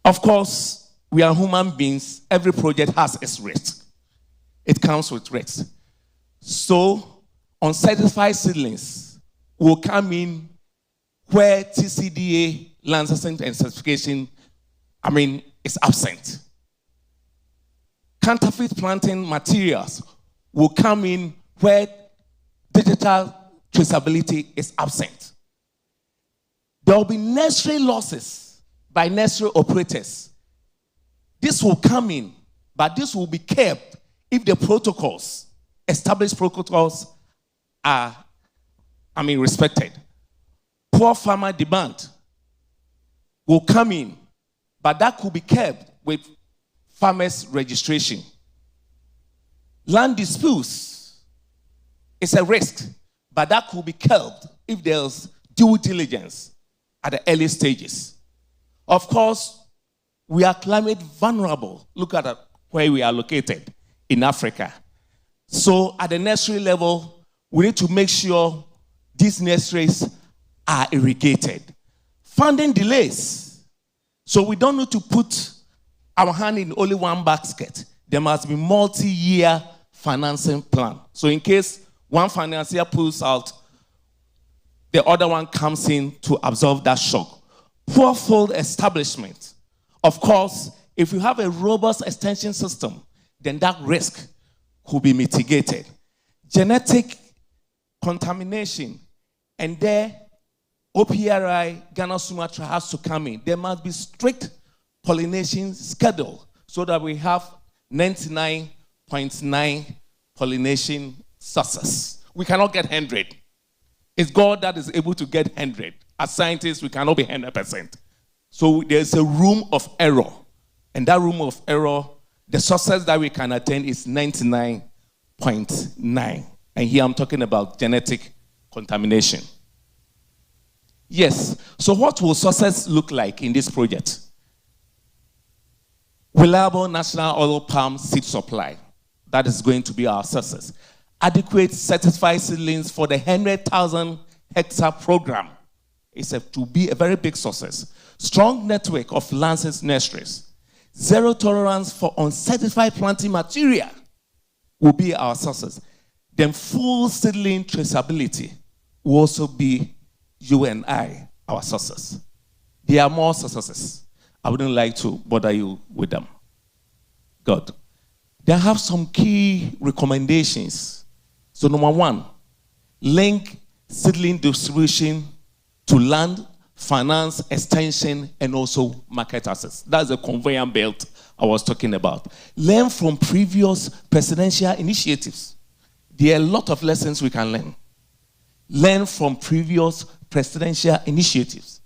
Of course, we are human beings. Every project has its risk. It comes with risk. So, uncertified seedlings will come in where TCDA licensing and certification, is absent. Counterfeit planting materials will come in where digital traceability is absent. There will be nursery losses by nursery operators. This will come in, but this will be kept if the protocols, established protocols, are, respected. Poor farmer demand will come in, but that could be kept with farmers' registration. Land disputes is a risk, but that could be kept if there's due diligence at the early stages. Of course, we are climate vulnerable. Look at where we are located in Africa. So at the nursery level, we need to make sure these nurseries are irrigated. Funding delays. So we don't need to put our hand in only one basket. There must be multi-year financing plan. So in case one financier pulls out, the other one comes in to absorb that shock. Poor field establishment. Of course, if you have a robust extension system, then that risk could be mitigated. Genetic contamination, and there, OPRI, Ghana, Sumatra has to come in. There must be strict pollination schedule so that we have 99.9 pollination success. We cannot get 100. It's God that is able to get 100. As scientists, we cannot be 100%. So there's a room of error. And that room of error, the success that we can attain is 99.9. And here I'm talking about genetic contamination. Yes, so what will success look like in this project? Reliable national oil palm seed supply. That is going to be our success. Adequate certified seedlings for the 100,000 hectare program. It's to be a very big success. Strong network of licensed nurseries. Zero tolerance for uncertified planting material will be our success. Then full seedling traceability will also be you and I, our success. There are more successes. I wouldn't like to bother you with them. Good. They have some key recommendations. So number one, link seedling distribution to land, finance, extension, and also market access. That's the conveyor belt I was talking about. Learn from previous presidential initiatives. There are a lot of lessons we can learn. Learn from previous presidential initiatives.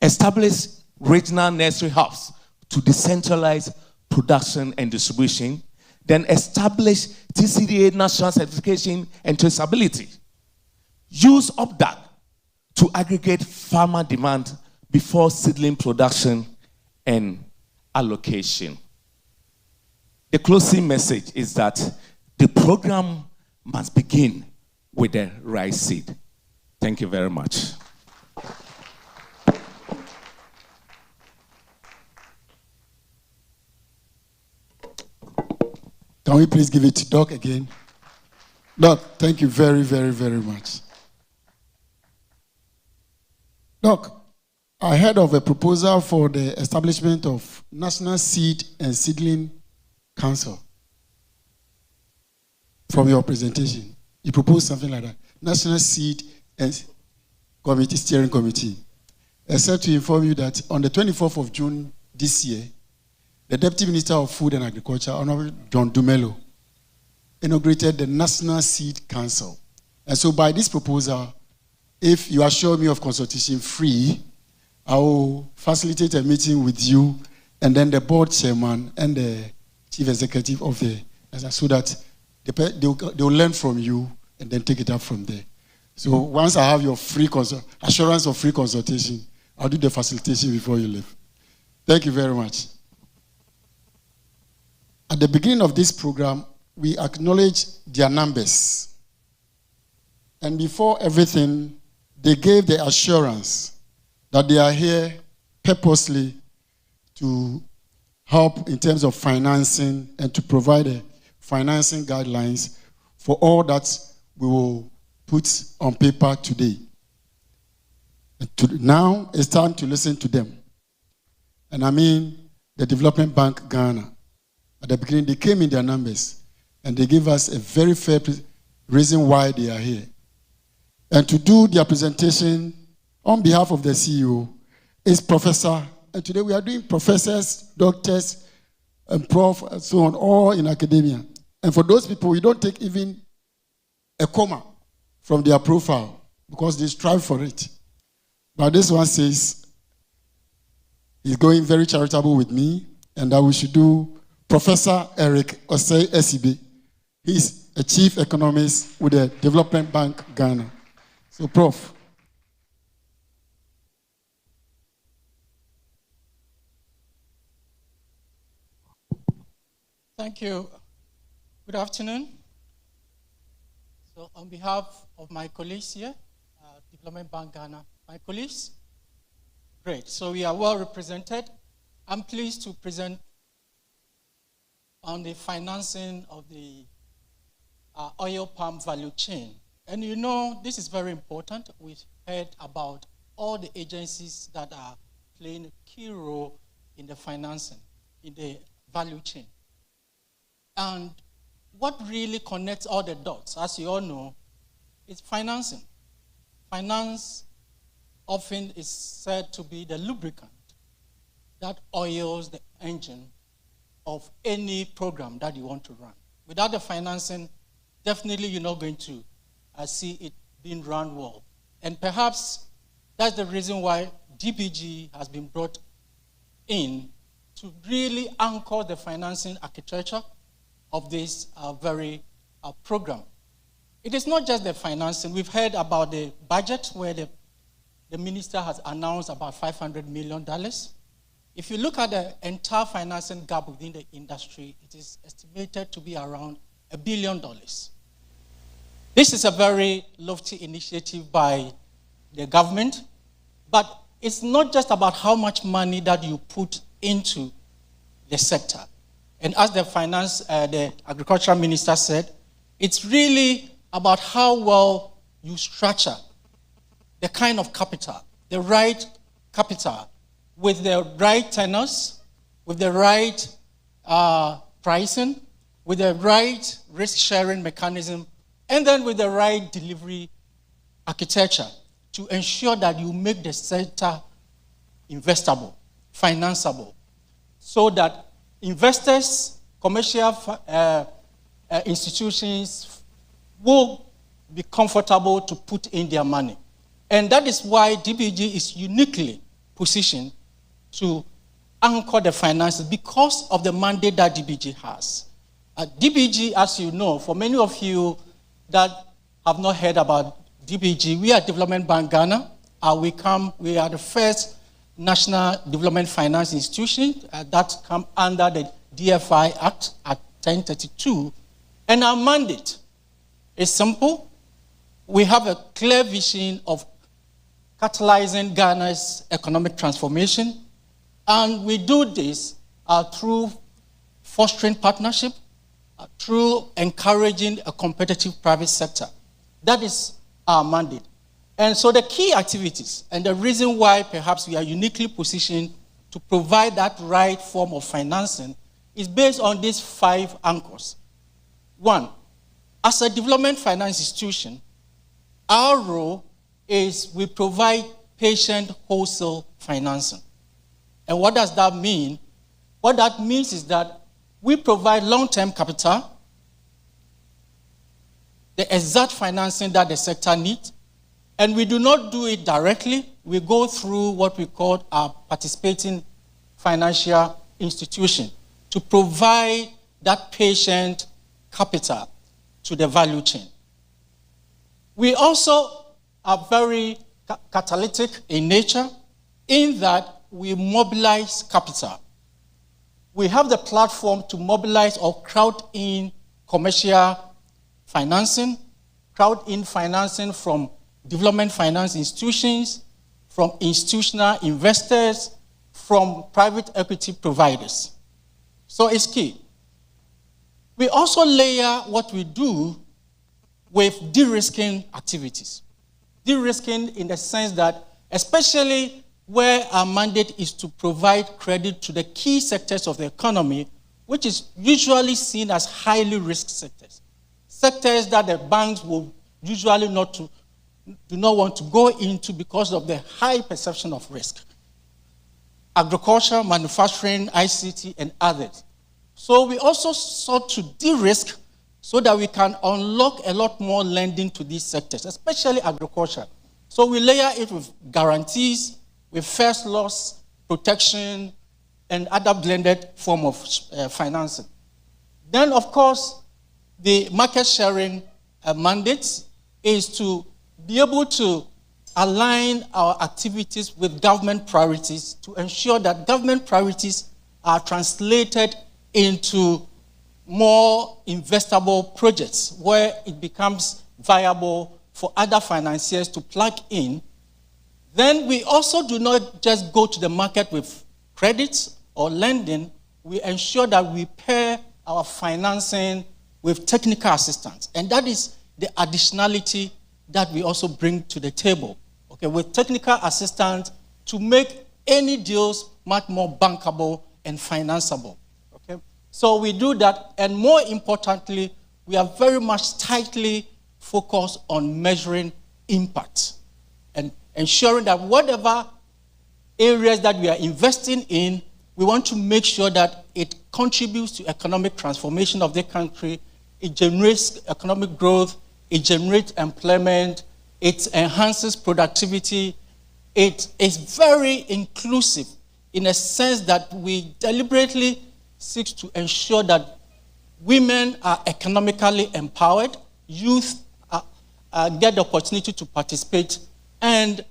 Establish regional nursery hubs to decentralize production and distribution. Then establish TCDA national certification and traceability. Use OPDAC to aggregate farmer demand before seedling production and allocation. The closing message is that the program must begin with the right seed. Thank you very much.
Can we please give it to Doc again? Doc, thank you very, very, very much. Doc, I heard of a proposal for the establishment of National Seed and Seedling Council. From your presentation, you proposed something like that. National Seed and Steering Committee. Except to inform you that on the 24th of June this year, the Deputy Minister of Food and Agriculture, Honorable John Dumelo, inaugurated the National Seed Council. And so by this proposal, if you assure me of consultation free, I will facilitate a meeting with you and then the board chairman and the chief executive of the, so that they will learn from you and then take it up from there. So once I have your assurance of free consultation, I'll do the facilitation before you leave. Thank you very much. At the beginning of this program, we acknowledge their numbers. And before everything, they gave the assurance that they are here purposely to help in terms of financing and to provide financing guidelines for all that we will put on paper today. Now it's time to listen to them. And I mean the Development Bank Ghana. At the beginning, they came in their numbers, and they gave us a very fair reason why they are here. And to do their presentation on behalf of the CEO is Professor, and today we are doing professors, doctors, and prof, and so on, all in academia. And for those people, we don't take even a comma from their profile because they strive for it. But this one says he's going very charitable with me, and that we should do Professor Eric Osei Esibe. He's a chief economist with the Development Bank Ghana. So, Prof.
Thank you. Good afternoon. So on behalf of my colleagues here, Development Bank Ghana, my colleagues, great. So we are well represented. I'm pleased to present on the financing of the oil palm value chain. And you know, this is very important. We've heard about all the agencies that are playing a key role in the financing, in the value chain. And what really connects all the dots, as you all know, is financing. Finance often is said to be the lubricant that oils the engine of any program that you want to run. Without the financing, definitely you're not going to see it being run well. And perhaps that's the reason why DBG has been brought in to really anchor the financing architecture of this very program. It is not just the financing. We've heard about the budget where the minister has announced about $500 million. If you look at the entire financing gap within the industry, it is estimated to be around $1 billion. This is a very lofty initiative by the government, but it's not just about how much money that you put into the sector. And as the agricultural minister said, it's really about how well you structure the kind of capital, the right capital, with the right tenors, with the right pricing, with the right risk-sharing mechanism, and then with the right delivery architecture to ensure that you make the sector investable, financeable, so that investors, commercial institutions will be comfortable to put in their money. And that is why DBG is uniquely positioned to anchor the finances because of the mandate that DBG has. DBG, as you know, for many of you that have not heard about DBG, we are Development Bank Ghana. We are the first national development finance institution that come under the DFI Act at 1032. And our mandate is simple. We have a clear vision of catalyzing Ghana's economic transformation. And we do this through fostering partnership, through encouraging a competitive private sector. That is our mandate. And so the key activities, and the reason why perhaps we are uniquely positioned to provide that right form of financing, is based on these 5 anchors. 1, as a development finance institution, our role is we provide patient wholesale financing. And what does that mean? What that means is that we provide long-term capital, the exact financing that the sector needs, and we do not do it directly. We go through what we call our participating financial institution to provide that patient capital to the value chain. We also are very catalytic in nature in that we mobilize capital. We have the platform to mobilize or crowd in commercial financing, crowd in financing from development finance institutions, from institutional investors, from private equity providers. So it's key. We also layer what we do with de-risking activities. De-risking in the sense that, especially where our mandate is to provide credit to the key sectors of the economy, which is usually seen as highly risk sectors. Sectors that the banks will usually do not want to go into because of the high perception of risk. Agriculture, manufacturing, ICT, and others. So we also sought to de-risk so that we can unlock a lot more lending to these sectors, especially agriculture. So we layer it with guarantees, with first loss protection, and other blended form of financing. Then, of course, the market sharing mandate is to be able to align our activities with government priorities to ensure that government priorities are translated into more investable projects where it becomes viable for other financiers to plug in, then we also do not just go to the market with credits or lending. We ensure that we pair our financing with technical assistance. And that is the additionality that we also bring to the table, okay, with technical assistance to make any deals much more bankable and financeable. Okay? So we do that, and more importantly, we are very much tightly focused on measuring impact and ensuring that whatever areas that we are investing in, we want to make sure that it contributes to economic transformation of the country, it generates economic growth, it generates employment, it enhances productivity. It is very inclusive in a sense that we deliberately seek to ensure that women are economically empowered, youth get the opportunity to participate, and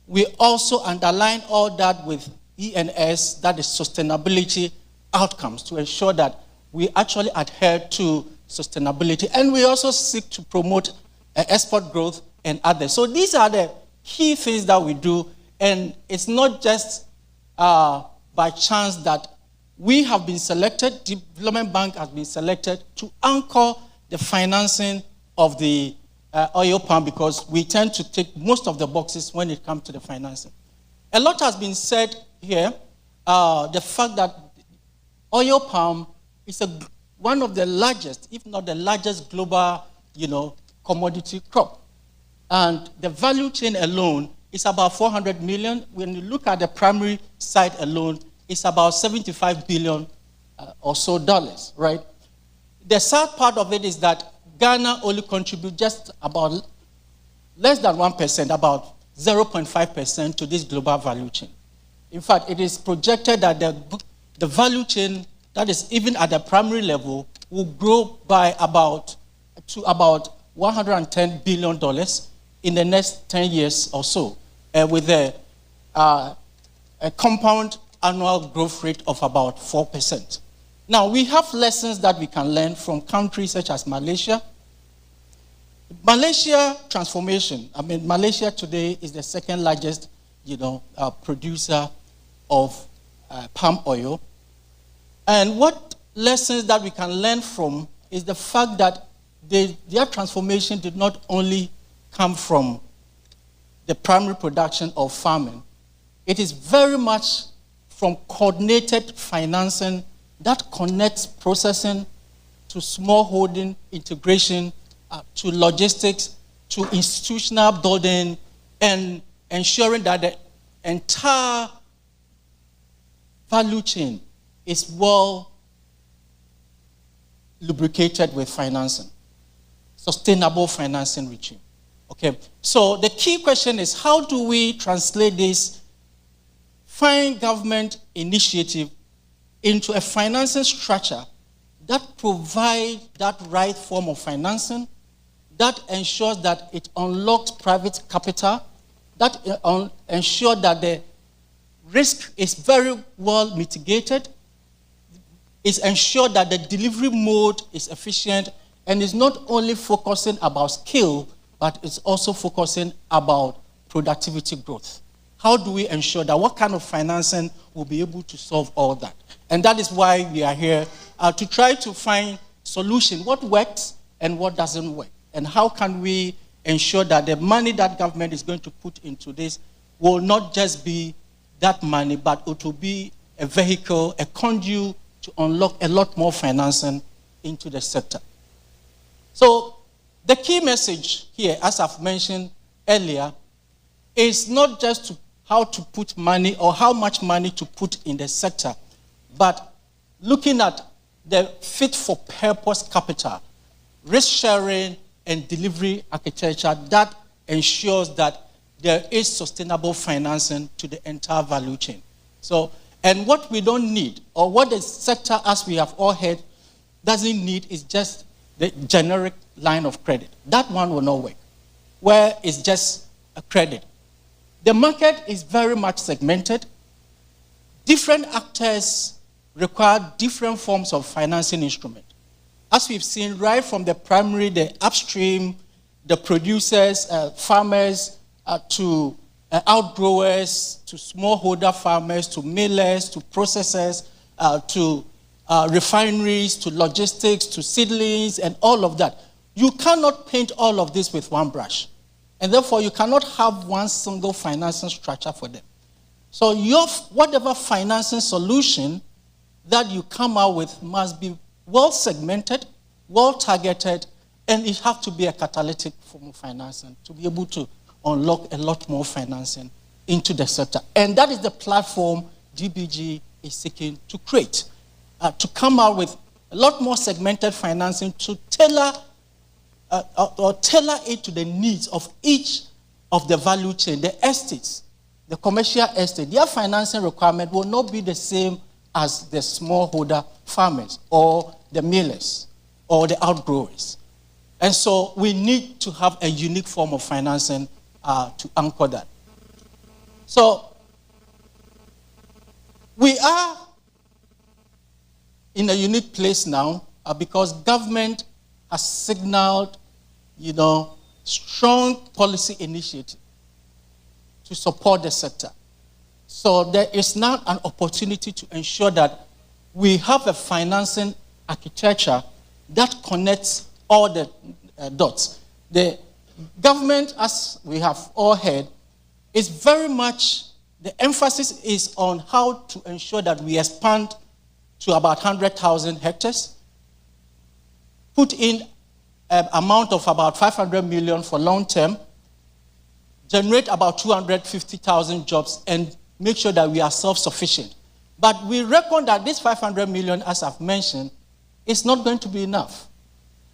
we also underline all that with ENS, that is sustainability outcomes, to ensure that we actually adhere to sustainability. And we also seek to promote export growth and others. So these are the key things that we do, and it's not just by chance that we have been selected, Development Bank has been selected to anchor the financing of the oil palm, because we tend to tick most of the boxes when it comes to the financing. A lot has been said here, the fact that oil palm is one of the largest, if not the largest global, commodity crop. And the value chain alone is about 400 million. When you look at the primary side alone, it's about 75 billion or so dollars, right? The sad part of it is that Ghana only contributes just about less than 1%, about 0.5% to this global value chain. In fact, it is projected that the value chain, that is even at the primary level, will grow by about $110 billion in the next 10 years or so, with a compound annual growth rate of about 4%. Now, we have lessons that we can learn from countries such as Malaysia. Malaysia transformation, Malaysia today is the second largest, producer of palm oil. And what lessons that we can learn from is the fact that their transformation did not only come from the primary production of farming. It is very much from coordinated financing that connects processing to smallholding, integration, to logistics, to institutional building, and ensuring that the entire value chain is well lubricated with financing, sustainable financing regime. Okay, so the key question is, how do we translate this fine government initiative into a financing structure that provides that right form of financing, that ensures that it unlocks private capital, that ensures that the risk is very well mitigated, is ensured that the delivery mode is efficient, and is not only focusing about skill, but it's also focusing about productivity growth. How do we ensure that? What kind of financing will be able to solve all that? And that is why we are here, to try to find solution, what works and what doesn't work. And how can we ensure that the money that government is going to put into this will not just be that money, but it will be a vehicle, a conduit to unlock a lot more financing into the sector. So the key message here, as I've mentioned earlier, is not just how to put money or how much money to put in the sector, but looking at the fit for purpose capital, risk sharing and delivery architecture that ensures that there is sustainable financing to the entire value chain. So, and what we don't need, or what the sector, as we have all heard, doesn't need is just the generic line of credit. That one will not work, where it's just a credit. The market is very much segmented. Different actors require different forms of financing instrument. as we've seen, right from the primary, the upstream, the producers, farmers, to outgrowers, to smallholder farmers, to millers, to processors, to refineries, to logistics, to seedlings, and all of that. You cannot paint all of this with one brush. And therefore, you cannot have one single financing structure for them. So your whatever financing solution that you come out with must be well segmented, well targeted, and it has to be a catalytic form of financing to be able to unlock a lot more financing into the sector. And that is the platform DBG is seeking to create, to come out with a lot more segmented financing to tailor it to the needs of each of the value chain, the estates, the commercial estate. Their financing requirement will not be the same as the smallholder farmers or the millers or the outgrowers. And so we need to have a unique form of financing to anchor that. So we are in a unique place now because government has signaled, strong policy initiative to support the sector. So there is now an opportunity to ensure that we have a financing architecture that connects all the dots. The government, as we have all heard, is very much, the emphasis is on how to ensure that we expand to about 100,000 hectares, put in an amount of about 500 million for long term, generate about 250,000 jobs, and make sure that we are self-sufficient. But we reckon that this 500 million, as I've mentioned, is not going to be enough.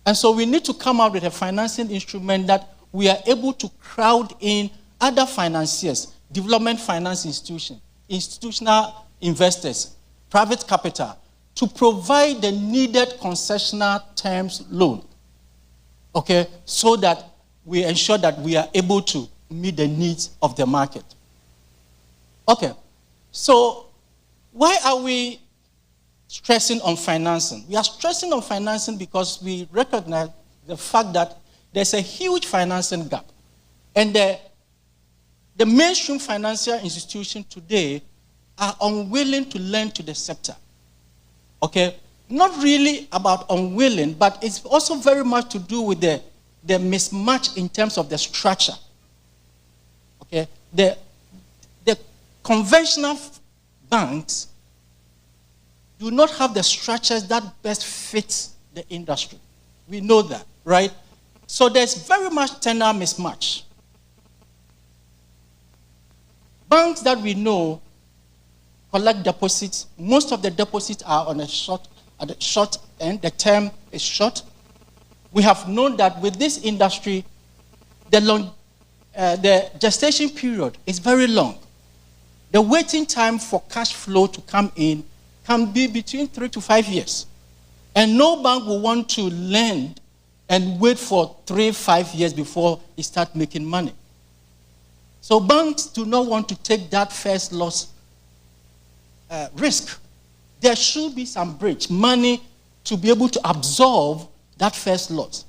And so we need to come out with a financing instrument that we are able to crowd in other financiers, development finance institutions, institutional investors, private capital, to provide the needed concessional terms loan, okay, so that we ensure that we are able to meet the needs of the market. Okay, so why are we stressing on financing? We are stressing on financing because we recognize the fact that there's a huge financing gap. And the mainstream financial institutions today are unwilling to lend to the sector. Okay? Not really about unwilling, but it's also very much to do with the mismatch in terms of the structure. Okay? The conventional banks do not have the structures that best fit the industry. We know that, right? So there's very much tenor mismatch. Banks that we know collect deposits. Most of the deposits are on at the short end. The term is short. We have known that with this industry, the gestation period is very long. The waiting time for cash flow to come in can be between 3 to 5 years. And no bank will want to lend and wait for 3-5 years before it starts making money. So banks do not want to take that first loss risk. There should be some bridge money to be able to absorb that first loss.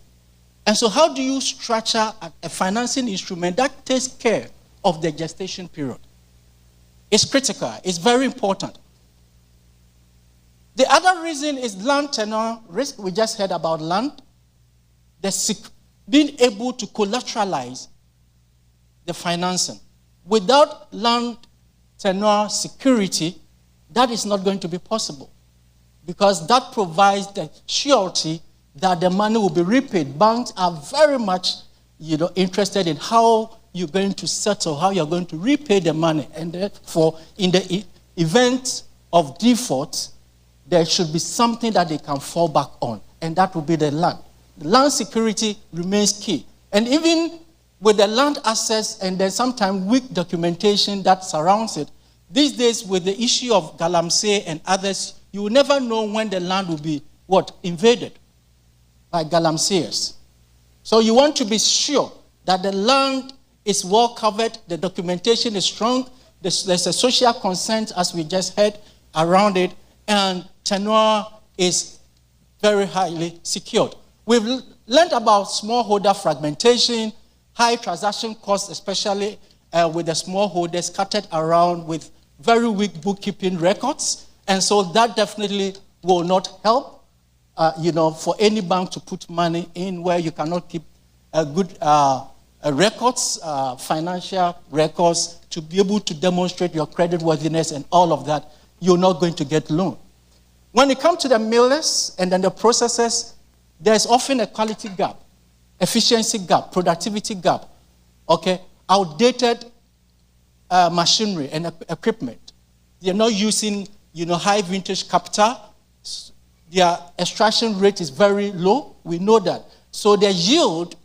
And so how do you structure a financing instrument that takes care of the gestation period? It's critical. It's very important. The other reason is land tenure risk. We just heard about land. Being able to collateralize the financing. Without land tenure security, that is not going to be possible because that provides the surety that the money will be repaid. Banks are very much interested in how you're going to settle, how you're going to repay the money. And therefore, in the event of default, there should be something that they can fall back on, and that will be the land. The land security remains key. And even with the land assets and then sometimes weak documentation that surrounds it, these days with the issue of Galamsey and others, you will never know when the land will be, invaded by Galamseyers. So you want to be sure that the land is well covered, the documentation is strong, there's a social consent, as we just heard, around it, and tenure is very highly secured. We've learned about smallholder fragmentation, high transaction costs, especially with the smallholders scattered around with very weak bookkeeping records. And so that definitely will not help, for any bank to put money in where you cannot keep good records, financial records, to be able to demonstrate your creditworthiness and all of that. You're not going to get loan. When it comes to the millers and then the processors, there's often a quality gap, efficiency gap, productivity gap, okay? Outdated machinery and equipment. They're not using, high vintage capital. Their extraction rate is very low. We know that. So their yield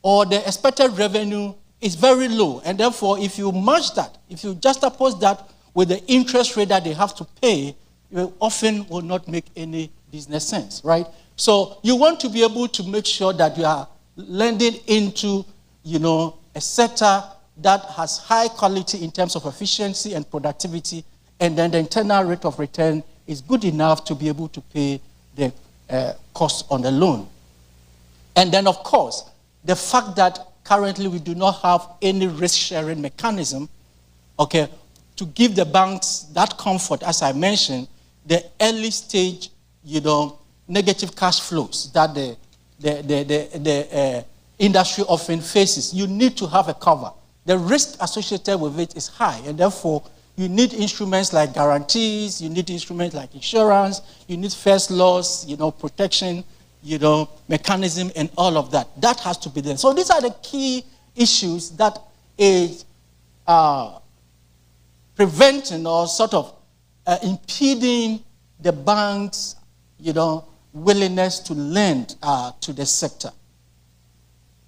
or the expected revenue is very low. And therefore, if you match that, if you juxtapose that with the interest rate that they have to pay, you often will not make any business sense, right? So you want to be able to make sure that you are lending into, a sector that has high quality in terms of efficiency and productivity, and then the internal rate of return is good enough to be able to pay the cost on the loan. And then, of course, the fact that currently we do not have any risk-sharing mechanism, okay, to give the banks that comfort, as I mentioned, the early stage, negative cash flows that the industry often faces. You need to have a cover. The risk associated with it is high, and therefore you need instruments like guarantees, you need instruments like insurance, you need first loss, protection, mechanism, and all of that. That has to be there. So these are the key issues that is preventing or sort of impeding the bank's, willingness to lend to the sector.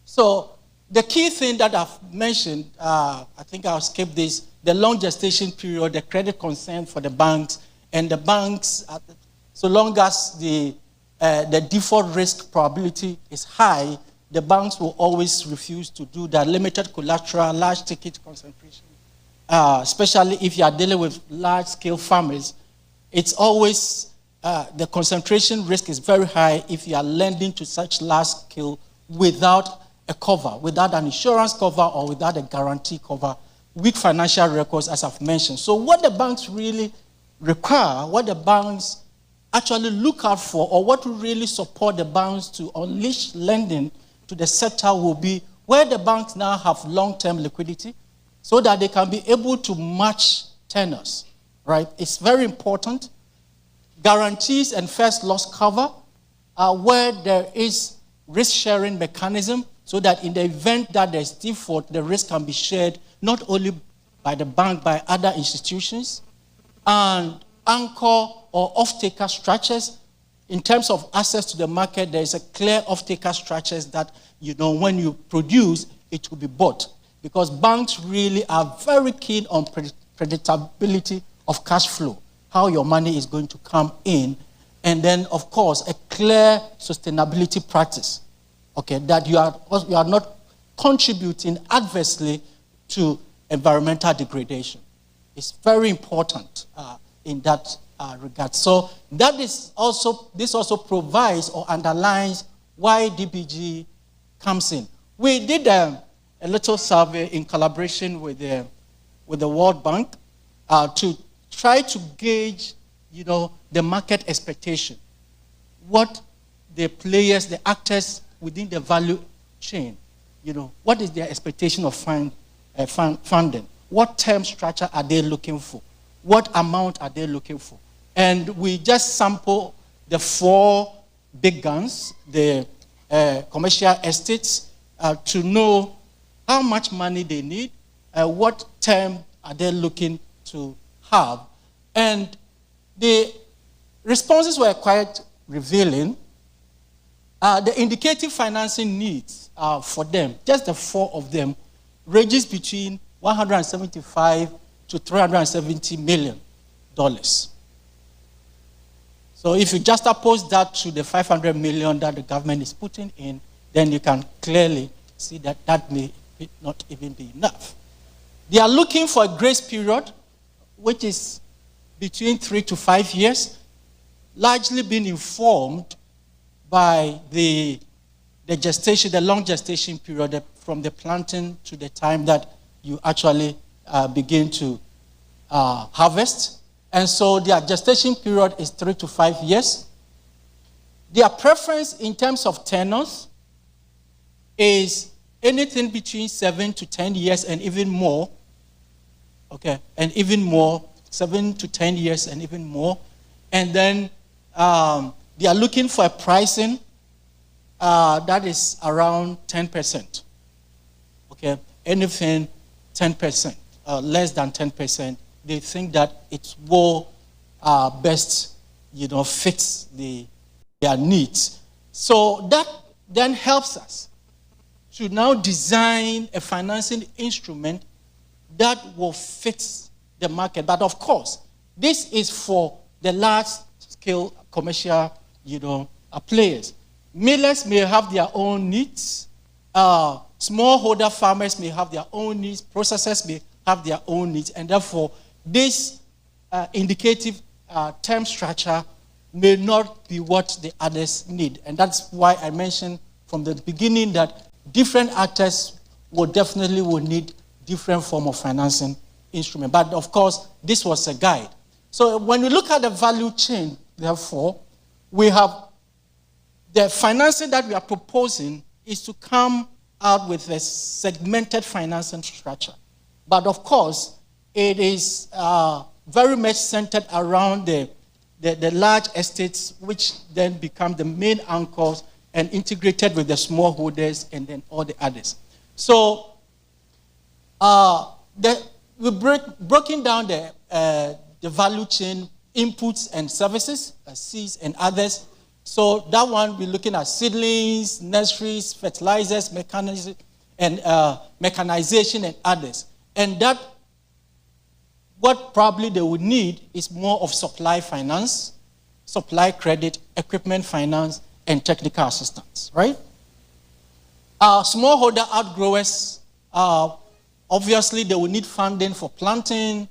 So the key thing that I've mentioned, I think I'll skip this, the long gestation period, the credit concern for the banks, and the banks, so long as the default risk probability is high, the banks will always refuse to do that. Limited collateral, large ticket concentration, especially if you are dealing with large-scale farmers, it's always, the concentration risk is very high if you are lending to such large scale without a cover, without an insurance cover or without a guarantee cover, weak financial records, as I've mentioned. So what the banks really require, what the banks actually look out for, or what will really support the banks to unleash lending to the sector will be where the banks now have long-term liquidity so that they can be able to match tenors, right? It's very important. Guarantees and first loss cover where there is risk-sharing mechanism so that in the event that there's default, the risk can be shared not only by the bank, by other institutions, and anchor or off-taker structures. In terms of access to the market, there is a clear off-taker structures that, when you produce, it will be bought. Because banks really are very keen on predictability of cash flow, how your money is going to come in, and then, of course, a clear sustainability practice, okay, that you are not contributing adversely to environmental degradation. It's very important in that regard. So this also provides or underlines why DBG comes in. We did a little survey in collaboration with the World Bank to try to gauge, the market expectation. What the players, the actors within the value chain, what is their expectation of funding? What term structure are they looking for? What amount are they looking for? And we just sample the 4 big guns, the commercial estates, to know how much money they need, what term are they looking to have. And the responses were quite revealing. The indicative financing needs for them, just the 4 of them, ranges between $175 to $370 million. So if you just oppose that to the $500 million that the government is putting in, then you can clearly see that that may not even be enough. They are looking for a grace period, which is between 3 to 5 years, largely being informed by the gestation, the long gestation period from the planting to the time that you actually begin to harvest. And so their gestation period is 3 to 5 years. Their preference in terms of tenures is anything between 7 to 10 years and even more. Okay, and even more, 7 to 10 years and even more. And then they are looking for a pricing that is around 10%. Okay, anything 10%, less than 10%, they think that it will best, fits their needs. So that then helps us to now design a financing instrument that will fit the market. But of course, this is for the large-scale commercial, players. Millers may have their own needs. Smallholder farmers may have their own needs. Processors may have their own needs. And therefore, this indicative term structure may not be what the others need. And that's why I mentioned from the beginning that different actors will need different form of financing instrument. But of course, this was a guide. So when we look at the value chain, therefore, we have the financing that we are proposing is to come out with a segmented financing structure. But of course, it is very much centered around the large estates, which then become the main anchors and integrated with the smallholders and then all the others. So we've broken down the value chain inputs and services, seeds and others. So that one, we're looking at seedlings, nurseries, fertilizers, mechanization and others. And that, what probably they would need is more of supply finance, supply credit, equipment finance, and technical assistance, right? Smallholder outgrowers, obviously they will need funding for planting,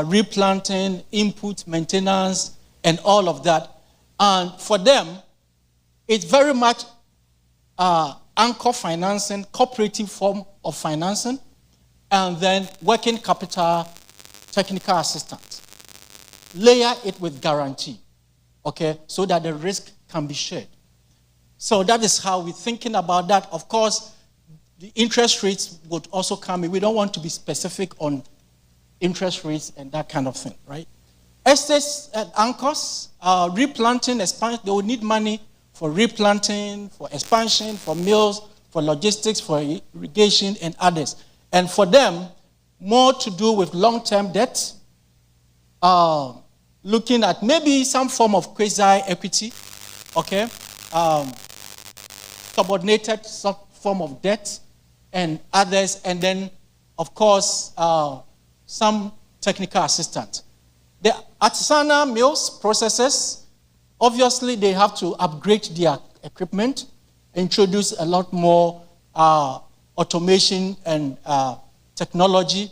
replanting, input, maintenance, and all of that. And for them, it's very much anchor financing, cooperative form of financing, and then working capital, technical assistance. Layer it with guarantee, okay, so that the risk can be shared. So that is how we're thinking about that. Of course, the interest rates would also come in. We don't want to be specific on interest rates and that kind of thing, right? Estates and anchors, replanting, expansion, they will need money for replanting, for expansion, for mills, for logistics, for irrigation, and others. And for them, more to do with long-term debt, looking at maybe some form of quasi-equity, okay? Subordinated form of debt and others, and then, of course, some technical assistance. The artisanal mills, processors, obviously they have to upgrade their equipment, introduce a lot more automation and technology,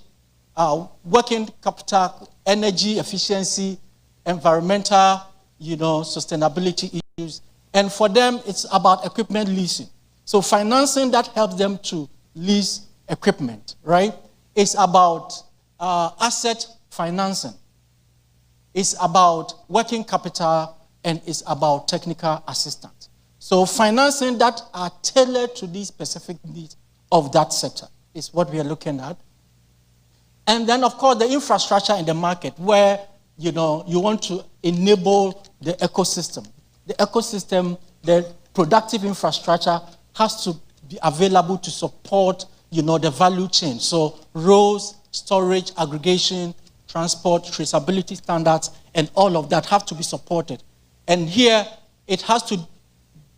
working capital, energy efficiency, environmental, sustainability issues. And for them, it's about equipment leasing. So financing that helps them to lease equipment, right? It's about asset financing. It's about working capital, and it's about technical assistance. So financing that are tailored to these specific needs of that sector is what we are looking at. And then, of course, the infrastructure in the market where, you want to enable the ecosystem. The ecosystem, the productive infrastructure has to be available to support, the value chain. So roads, storage, aggregation, transport, traceability standards, and all of that have to be supported. And here, it has to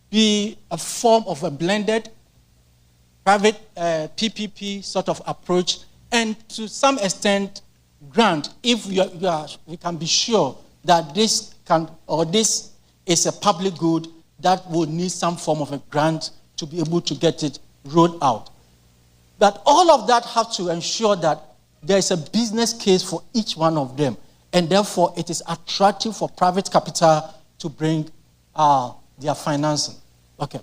be a form of a blended private PPP sort of approach, and to some extent, grant, if we can be sure that this is a public good that will need some form of a grant to be able to get it rolled out. But all of that have to ensure that there is a business case for each one of them, and therefore it is attractive for private capital to bring their financing. Okay.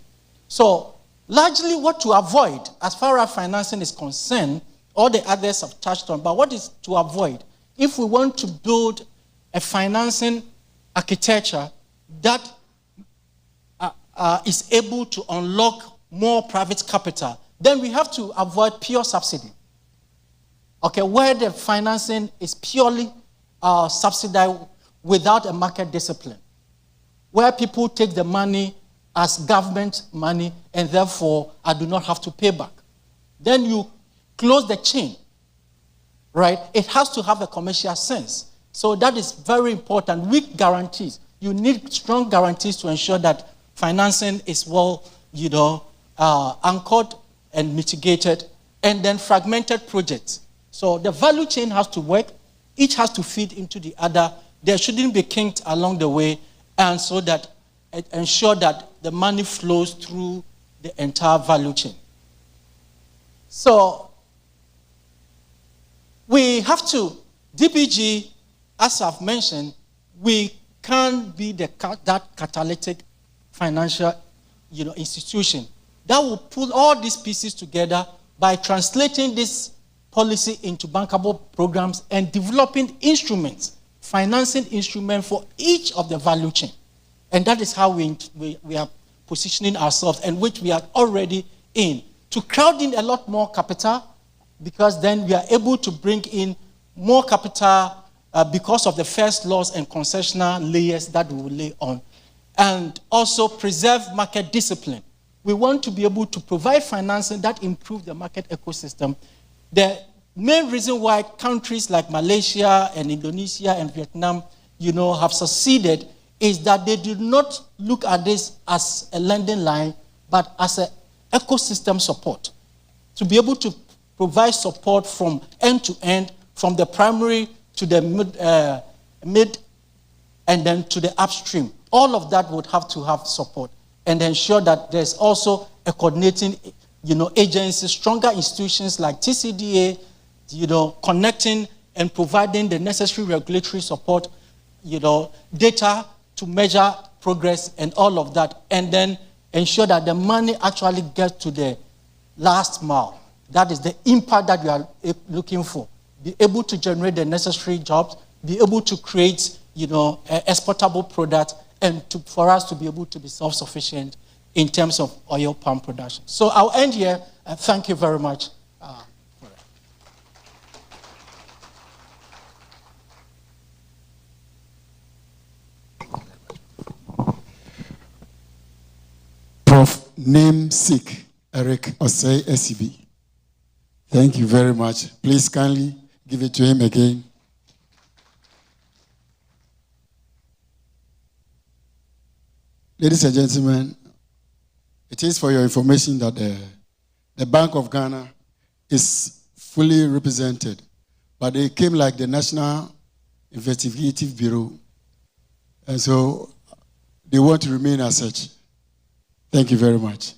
So largely what to avoid as far as financing is concerned, all the others have touched on, but what is to avoid? If we want to build a financing architecture that is able to unlock more private capital, then we have to avoid pure subsidy. Okay, where the financing is purely subsidized without a market discipline, where people take the money as government money and therefore I do not have to pay back. Then you close the chain, right? It has to have a commercial sense. So that is very important. Weak guarantees. You need strong guarantees to ensure that financing is well, anchored and mitigated, and then fragmented projects. So the value chain has to work. Each has to feed into the other. There shouldn't be kinks along the way, and so that it ensure that the money flows through the entire value chain. So we have to, DPG, as I've mentioned, we can't be that catalytic financial institution that will pull all these pieces together by translating this policy into bankable programs and developing instruments, financing instruments for each of the value chain. And that is how we are positioning ourselves, and which we are already in. To crowd in a lot more capital, because then we are able to bring in more capital because of the first laws and concessional layers that we will lay on. And also preserve market discipline. We want to be able to provide financing that improve the market ecosystem. The main reason why countries like Malaysia and Indonesia and Vietnam, have succeeded is that they do not look at this as a lending line, but as an ecosystem support. To be able to provide support from end to end, from the primary to the mid and then to the upstream. All of that would have to have support and ensure that there's also a coordinating agencies, stronger institutions like TCDA, connecting and providing the necessary regulatory support, data to measure progress and all of that, and then ensure that the money actually gets to the last mile. That is the impact that we are looking for. Be able to generate the necessary jobs, be able to create, exportable products, and for us to be able to be self-sufficient in terms of oil palm production. So I'll end here, and thank you very much.
Prof. Namesake Eric Osei, SCB. Thank you very much. Please kindly give it to him again. Ladies and gentlemen, it is for your information that the Bank of Ghana is fully represented, but they came like the National Investigative Bureau, and so they want to remain as such. Thank you very much.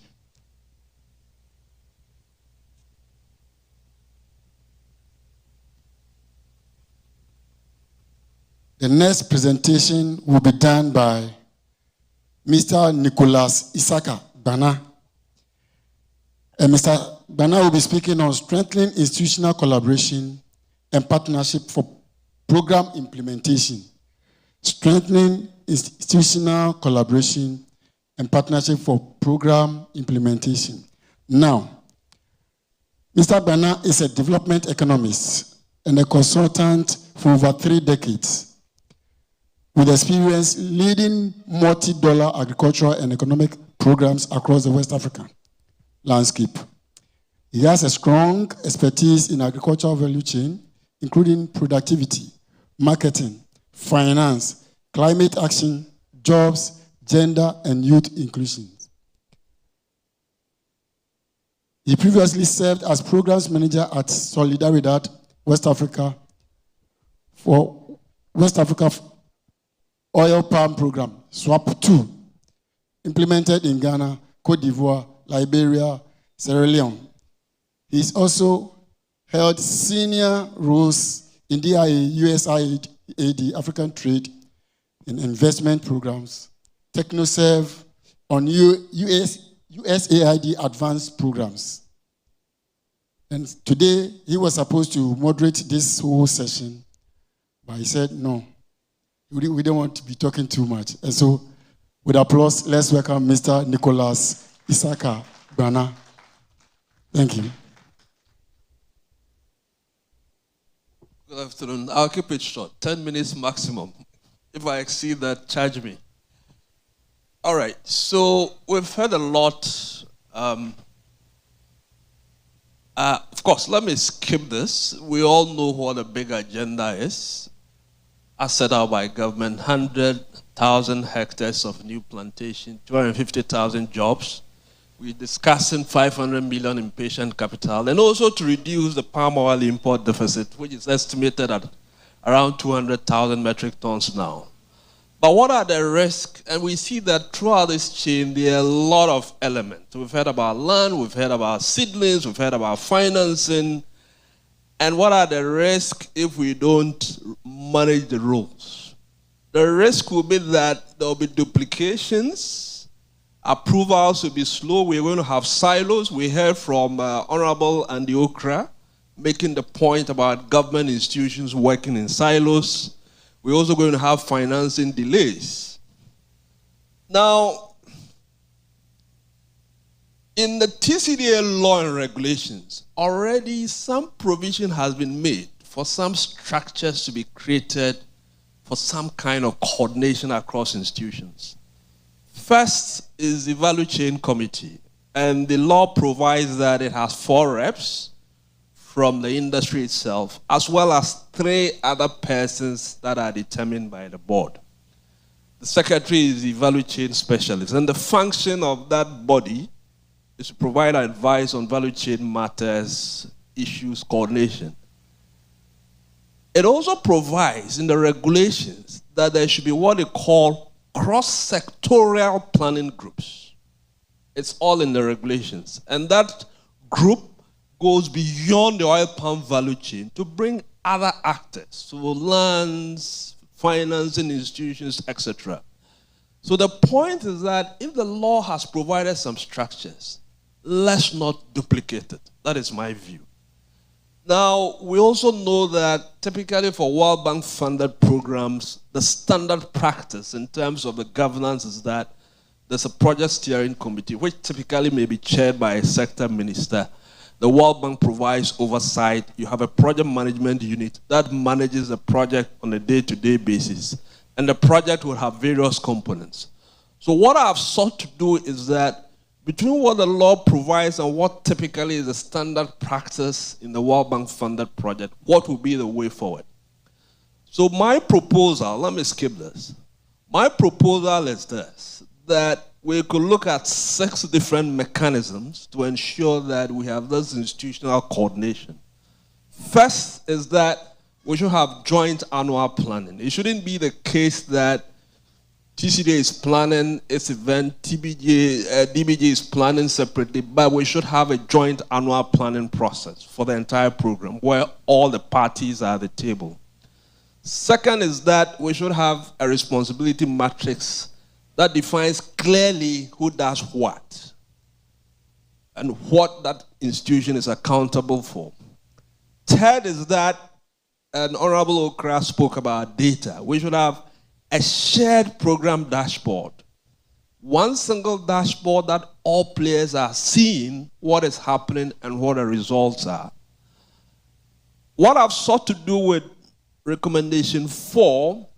The next presentation will be done by Mr. Nicholas Isaka Bana. And Mr. Bana will be speaking on strengthening institutional collaboration and partnership for program implementation. Strengthening institutional collaboration and partnership for program implementation. Now, Mr. Bana is a development economist and a consultant for over 3 decades, with experience leading multi-dollar agricultural and economic programs across the West African landscape. He has a strong expertise in agricultural value chain, including productivity, marketing, finance, climate action, jobs, gender, and youth inclusion. He previously served as programs manager at Solidaridad West Africa for West Africa Oil Palm Program, SWAP 2, implemented in Ghana, Cote d'Ivoire, Liberia, Sierra Leone. He's also held senior roles in DIA, USAID, African Trade and Investment Programs, TechnoServe, on USAID advanced programs. And today, he was supposed to moderate this whole session, but he said, no, we don't want to be talking too much. And so, with applause, let's welcome Mr. Nicholas Isaka Bana. Thank you.
Good afternoon. I'll keep it short, 10 minutes maximum. If I exceed that, charge me. All right, so we've heard a lot. Of course, let me skip this. We all know what the big agenda is, as set out by government: 100,000 hectares of new plantation, 250,000 jobs. We're discussing 500 million in patient capital, and also to reduce the palm oil import deficit, which is estimated at around 200,000 metric tons now. But what are the risks? And we see that throughout this chain, there are a lot of elements. We've heard about land, we've heard about seedlings, we've heard about financing. And what are the risks if we don't manage the rules? The risk will be that there will be duplications, approvals will be slow, we're going to have silos. We heard from Honorable Andy Okra making the point about government institutions working in silos. We're also going to have financing delays. Now, in the TCDA law and regulations, already some provision has been made for some structures to be created for some kind of coordination across institutions. First is the Value Chain Committee, and the law provides that it has 4 reps from the industry itself, as well as 3 other persons that are determined by the board. The secretary is the value chain specialist, and the function of that body is to provide advice on value chain matters, issues, coordination. It also provides in the regulations that there should be what they call cross-sectorial planning groups. It's all in the regulations. And that group goes beyond the oil palm value chain to bring other actors, so lands, financing institutions, etc. So the point is that if the law has provided some structures, let's not duplicate it. That is my view. Now, we also know that typically for World Bank funded programs, the standard practice in terms of the governance is that there's a project steering committee, which typically may be chaired by a sector minister. The World Bank provides oversight. You have a project management unit that manages the project on a day-to-day basis. And the project will have various components. So what I've sought to do is that between what the law provides and what typically is the standard practice in the World Bank funded project, what will be the way forward? So my proposal, let me skip this. My proposal is this, that we could look at 6 different mechanisms to ensure that we have this institutional coordination. First is that we should have joint annual planning. It shouldn't be the case that TCDA is planning its event, DBJ is planning separately, but we should have a joint annual planning process for the entire program where all the parties are at the table. Second is that we should have a responsibility matrix that defines clearly who does what and what that institution is accountable for. Third is that, and Honorable Okra spoke about data, we should have a shared program dashboard. One single dashboard that all players are seeing what is happening and what the results are. What I've sought to do with recommendation 4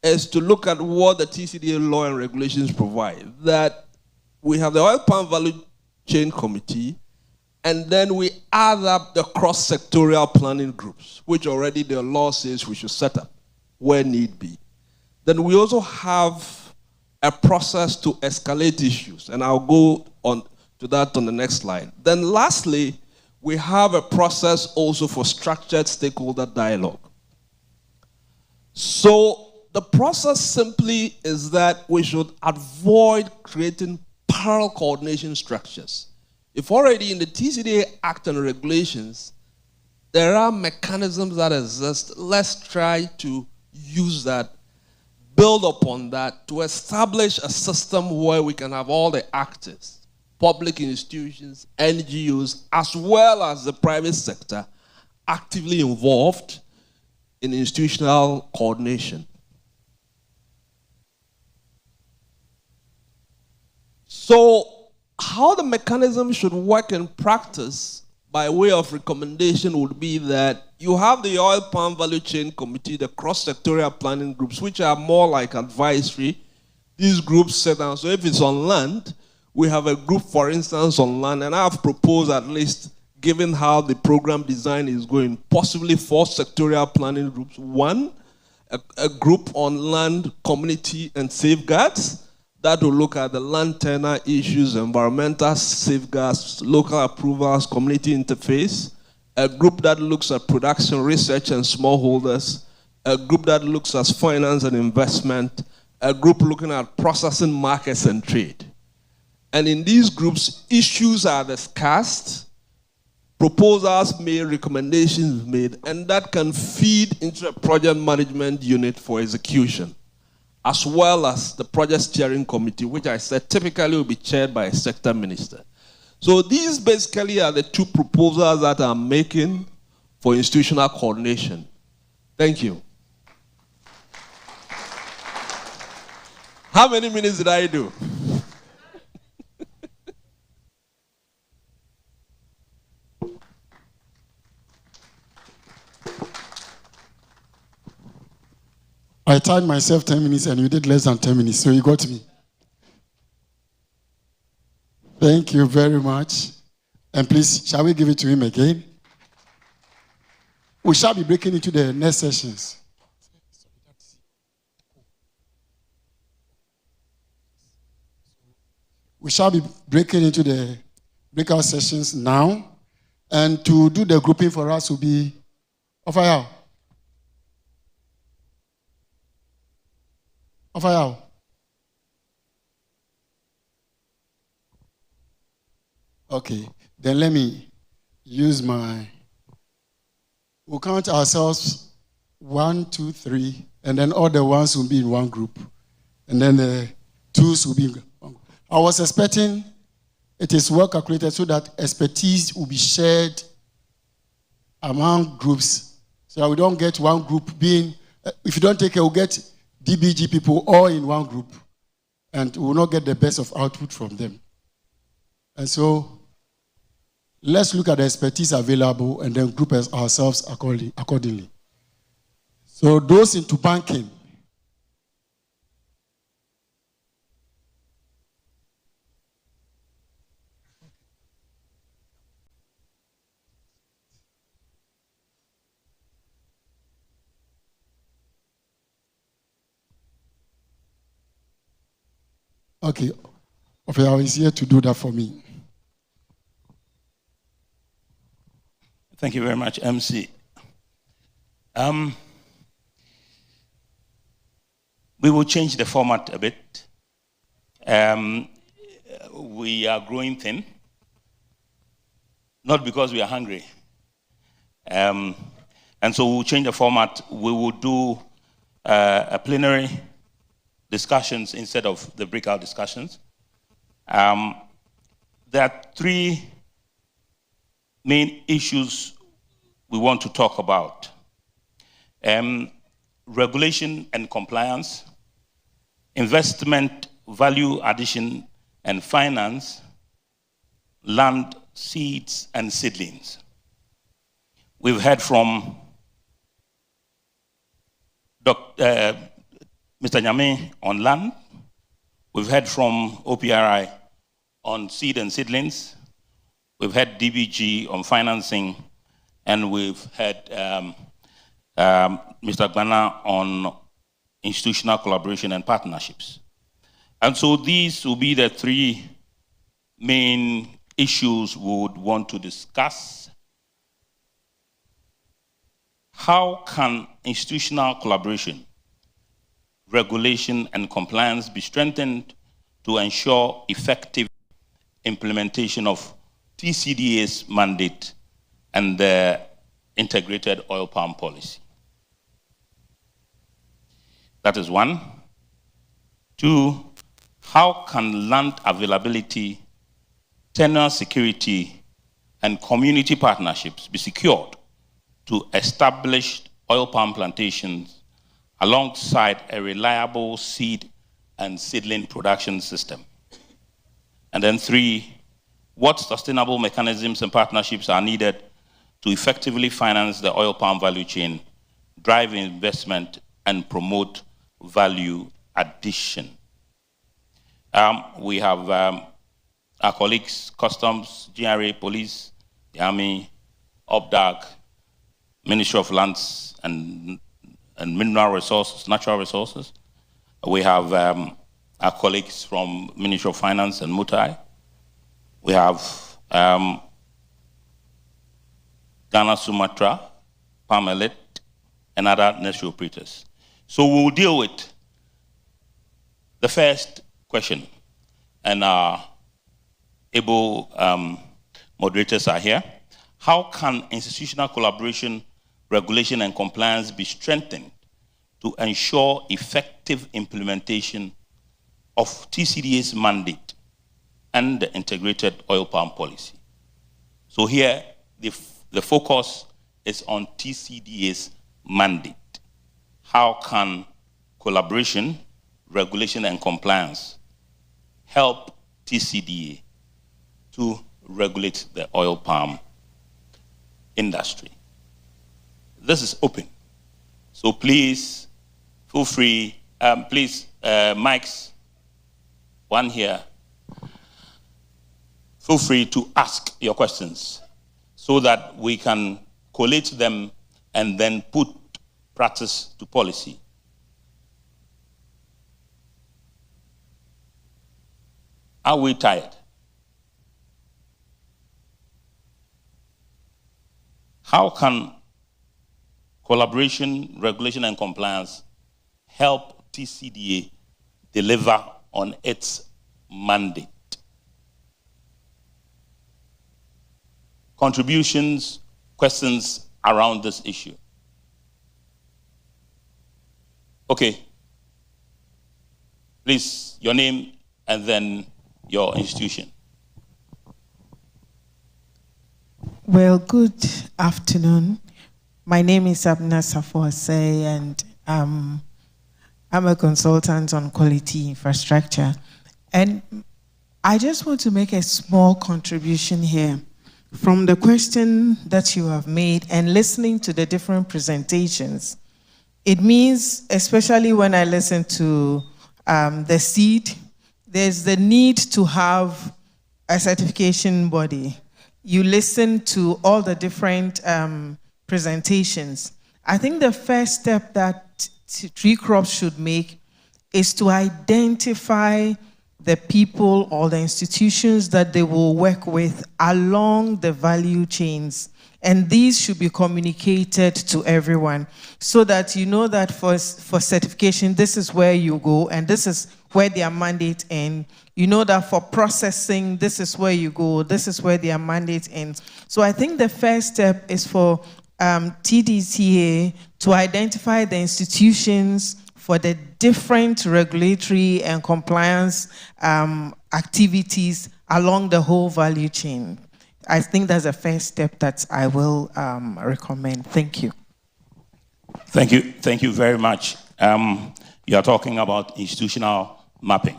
is to look at what the TCDA law and regulations provide. That we have the Oil Palm Value Chain Committee, and then we add up the cross-sectorial planning groups, which already the law says we should set up where need be. Then we also have a process to escalate issues, and I'll go on to that on the next slide. Then lastly, we have a process also for structured stakeholder dialogue. So the process simply is that we should avoid creating parallel coordination structures. If already in the TCDA Act and regulations, there are mechanisms that exist, let's try to use that. build upon that to establish a system where we can have all the actors, public institutions, NGOs, as well as the private sector, actively involved in institutional coordination. So, how the mechanism should work in practice by way of recommendation would be that you have the oil palm value chain committee, the cross-sectorial planning groups, which are more like advisory. These groups sit down. So if it's on land, we have a group, for instance, on land, and I've proposed, at least, given how the program design is going, possibly 4 sectorial planning groups. One, a group on land, community, and safeguards that will look at the land tenure issues, environmental safeguards, local approvals, community interface. A group that looks at production, research, and smallholders. A group that looks at finance and investment. A group looking at processing, markets, and trade. And in these groups, issues are discussed, proposals made, recommendations made, and that can feed into a project management unit for execution, as well as the project steering committee, which I said typically will be chaired by a sector minister. So these basically are the 2 proposals that I'm making for institutional coordination. Thank you. How many minutes did I do?
I timed myself 10 minutes and you did less than 10 minutes, so you got me. Thank you very much. And please, shall we give it to him again? We shall be breaking into the next sessions. We shall be breaking into the breakout sessions now. And to do the grouping for us will be Ofayao. Ofayao. Okay, then let me use my, we'll count ourselves 1, 2, 3, and then all the ones will be in one group. And then the 2s will be in one group. I was expecting it is well calculated so that expertise will be shared among groups. So that we don't get one group being, if you don't take care, we'll get DBG people all in one group. And we will not get the best of output from them. And so, let's look at the expertise available and then group ourselves accordingly. So those into banking. Okay, Ofayao is here to do that for me.
Thank you very much, MC. We will change the format a bit. We are growing thin, not because we are hungry. And so we'll change the format. We will do a plenary discussions instead of the breakout discussions. There are 3 main issues we want to talk about. Regulation and compliance, investment, value addition and finance, land, seeds and seedlings. We've heard from Mr. Nyame on land. We've heard from OPRI on seed and seedlings. We've had DBG on financing, and we've had Mr. Gbana on institutional collaboration and partnerships. And so these will be the 3 main issues we would want to discuss. How can institutional collaboration, regulation, and compliance be strengthened to ensure effective implementation of TCDA's mandate and the integrated oil palm policy? That is one. 2, how can land availability, tenure security, and community partnerships be secured to establish oil palm plantations alongside a reliable seed and seedling production system? And then 3, what sustainable mechanisms and partnerships are needed to effectively finance the oil palm value chain, drive investment, and promote value addition? We have our colleagues, Customs, GRA, Police, the Army, OPDAG, Ministry of Lands and Mineral Resources, Natural Resources. We have our colleagues from Ministry of Finance and Multi. We have Ghana, Sumatra, Palm Elite, and other necessary operators. So we'll deal with the first question, and our able moderators are here. How can institutional collaboration, regulation, and compliance be strengthened to ensure effective implementation of TCDA's mandate and the integrated oil palm policy? So here, the focus is on TCDA's mandate. How can collaboration, regulation, and compliance help TCDA to regulate the oil palm industry? This is open. So please, feel free. Please, mics, one here. Feel free to ask your questions so that we can collate them and then put practice to policy. Are we tired? How can collaboration, regulation, and compliance help TCDA deliver on its mandate? Contributions, questions around this issue? Okay. Please, your name and then your institution.
Well, good afternoon. My name is Abna Safuase, and I'm a consultant on quality infrastructure. And I just want to make a small contribution here. From the question that you have made and listening to the different presentations, it means, especially when I listen to the seed, there's the need to have a certification body. You listen to all the different presentations. I think the first step that Tree Crops should make is to identify the people or the institutions that they will work with along the value chains. And these should be communicated to everyone so that you know that for certification, this is where you go and this is where their mandate ends. You know that for processing, this is where you go, this is where their mandate ends. So I think the first step is for TDCA to identify the institutions for the different regulatory and compliance activities along the whole value chain. I think that's the first step that I will recommend. Thank you.
Thank you. Thank you very much. You are talking about institutional mapping.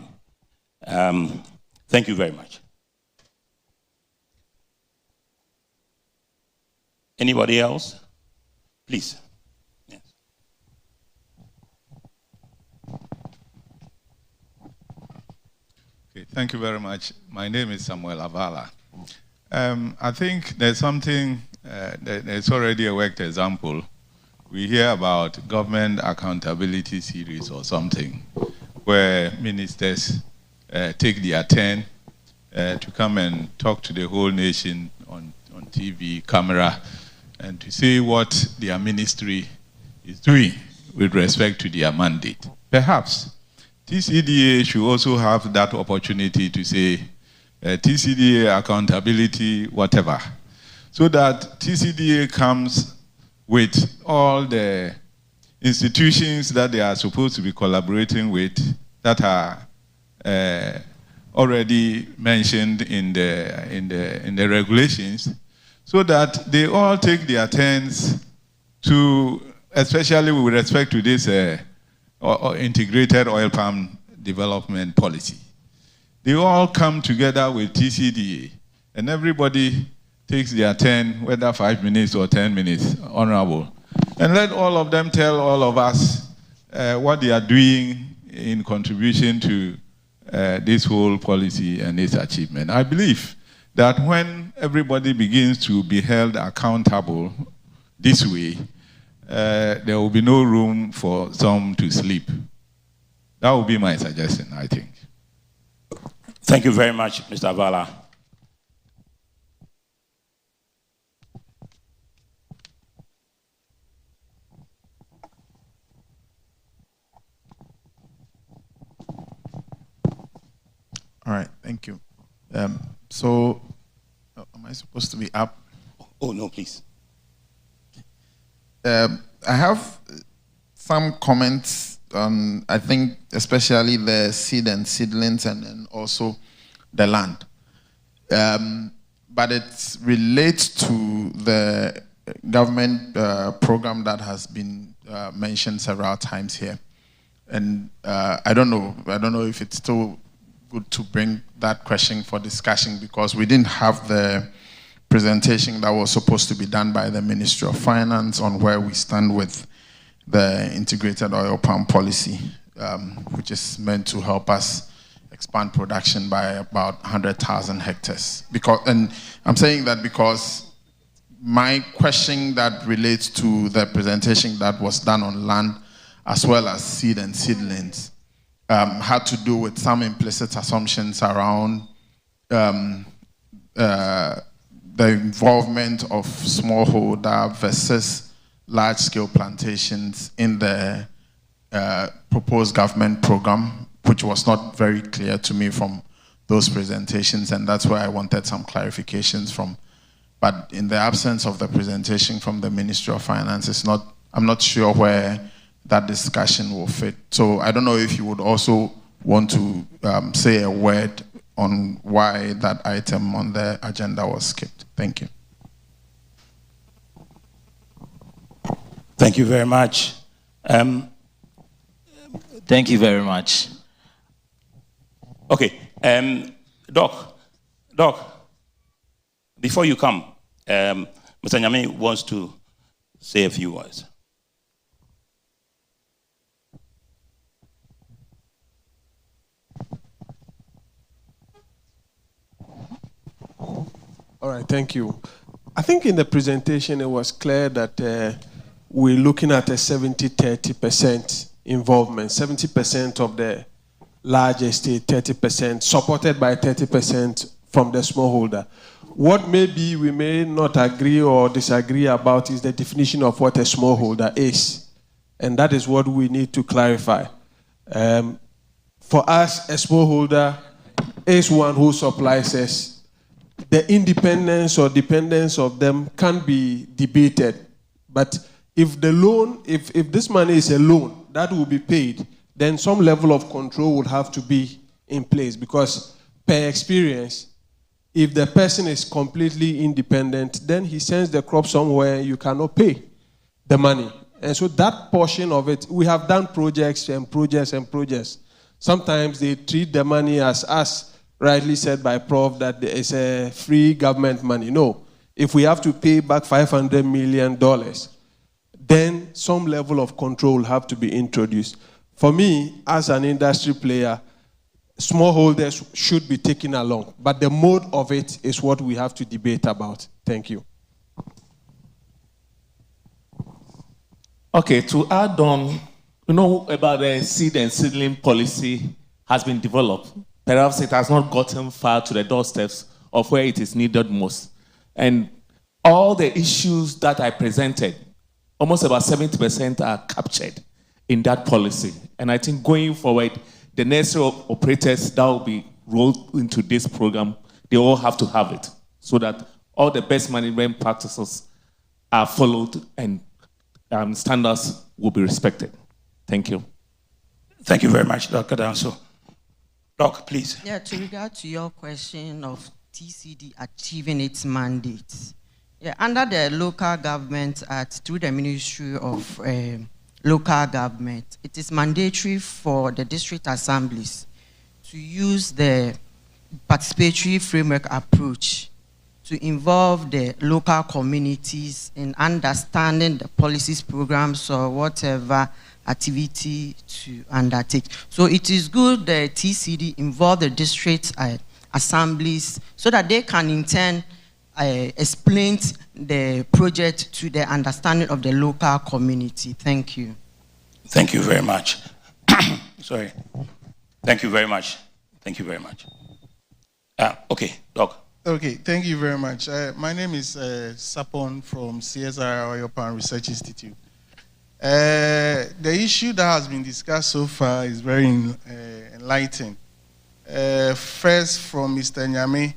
Thank you very much. Anybody else? Please. Yes.
Okay, thank you very much. My name is Samuel Avala. I think there's something, there's already a worked example. We hear about government accountability series or something, where ministers take their turn to come and talk to the whole nation on TV, camera, and to say what their ministry is doing with respect to their mandate. Perhaps TCDA should also have that opportunity to say TCDA accountability, whatever, so that TCDA comes with all the institutions that they are supposed to be collaborating with that are already mentioned in the regulations, so that they all take their turns to, especially with respect to this integrated oil palm development policy. They all come together with TCDA, and everybody takes their turn, whether 5 minutes or 10 minutes, honorable. And let all of them tell all of us what they are doing in contribution to this whole policy and its achievement. I believe that when everybody begins to be held accountable this way, there will be no room for some to sleep. That would be my suggestion, I think.
Thank you very much, Mr. Avala.
All right, thank you. So, am I supposed to be up?
Oh, no, please.
I have some comments on, I think, especially the seed and seedlings and then also the land. But it relates to the government program that has been mentioned several times here. And I don't know if it's still good to bring that question for discussion, because we didn't have the presentation that was supposed to be done by the Ministry of Finance on where we stand with the integrated oil palm policy, which is meant to help us expand production by about 100,000 hectares. And I'm saying that because my question that relates to the presentation that was done on land as well as seed and seedlings had to do with some implicit assumptions around the involvement of smallholder versus large-scale plantations in the proposed government program, which was not very clear to me from those presentations, and that's where I wanted some clarifications from. But in the absence of the presentation from the Ministry of Finance, I'm not sure where that discussion will fit. So I don't know if you would also want to say a word on why that item on the agenda was skipped. Thank you.
Thank you very much.
Thank you very much.
Okay, Doc, before you come, Mr. Nyame wants to say a few words.
All right, thank you. I think in the presentation it was clear that we're looking at a 70-30% involvement, 70% of the large estate, 30%, supported by 30% from the smallholder. What maybe we may not agree or disagree about is the definition of what a smallholder is. And that is what we need to clarify. For us, a smallholder is one who supplies us. The independence or dependence of them can be debated. But if the loan, if this money is a loan that will be paid, then some level of control would have to be in place, because per experience, if the person is completely independent, then he sends the crop somewhere you cannot pay the money. And so that portion of it, we have done projects and projects and projects. Sometimes they treat the money as rightly said by Prof, that it's a free government money. No. If we have to pay back $500 million, then some level of control will have to be introduced. For me, as an industry player, smallholders should be taken along, but the mode of it is what we have to debate about. Thank you.
Okay, to add on, about the seed and seedling policy has been developed. Perhaps it has not gotten far to the doorsteps of where it is needed most. And all the issues that I presented, almost about 70% are captured in that policy. And I think going forward, the necessary operators that will be rolled into this program, they all have to have it so that all the best management practices are followed and standards will be respected. Thank you.
Thank you very much, Dr. Danso. Doc, please.
Yeah, to regard to your question of TCD achieving its mandate. Yeah, under the Local Government Act, through the Ministry of Local Government, it is mandatory for the district assemblies to use the participatory framework approach to involve the local communities in understanding the policies, programs, or whatever activity to undertake. So it is good the TCD involve the district assemblies so that they can in turn explain the project to the understanding of the local community. Thank you.
Thank you very much. Sorry. Thank you very much. Thank you very much. Okay, Doc.
Okay, thank you very much. My name is Sapon from CSIR Oil Palm Research Institute. The issue that has been discussed so far is very enlightening. First, from Mr. Nyame,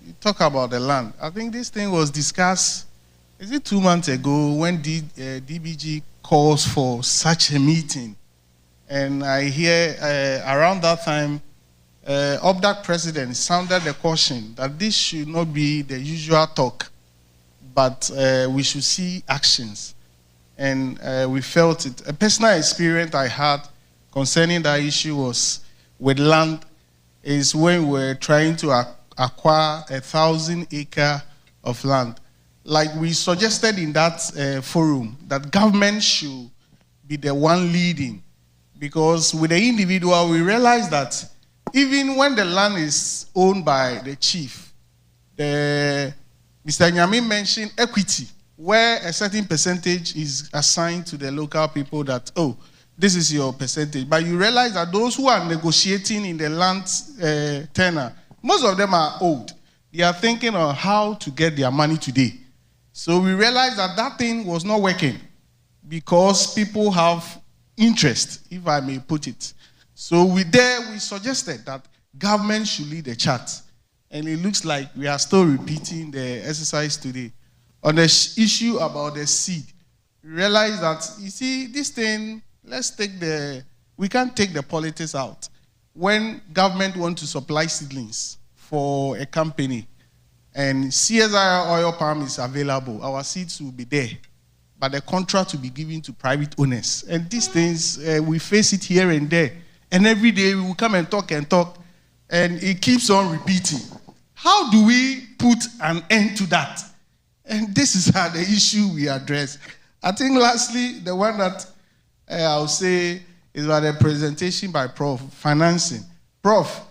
you talk about the land. I think this thing was discussed, is it 2 months ago, when DBG calls for such a meeting. And I hear around that time, OBDAC president sounded the caution that this should not be the usual talk, but we should see actions. And we felt it. A personal experience I had concerning that issue was with land, is when we were trying to acquire 1,000 acres of land. Like we suggested in that forum, that government should be the one leading. Because with the individual, we realized that even when the land is owned by the chief, Mr. Nyame mentioned equity, where a certain percentage is assigned to the local people that, oh, this is your percentage. But you realize that those who are negotiating in the land tenure, most of them are old. They are thinking on how to get their money today. So we realized that that thing was not working because people have interest, if I may put it. So we suggested that government should lead the chart. And it looks like we are still repeating the exercise today. On the issue about the seed, we realize that, you see, this thing, we can't take the politics out. When government wants to supply seedlings for a company, and CSIR oil palm is available, our seeds will be there. But the contract will be given to private owners. And these things, we face it here and there. And every day we will come and talk, and it keeps on repeating. How do we put an end to that? And this is the issue we address. I think lastly, the one that I'll say is about the presentation by Prof, financing. Prof,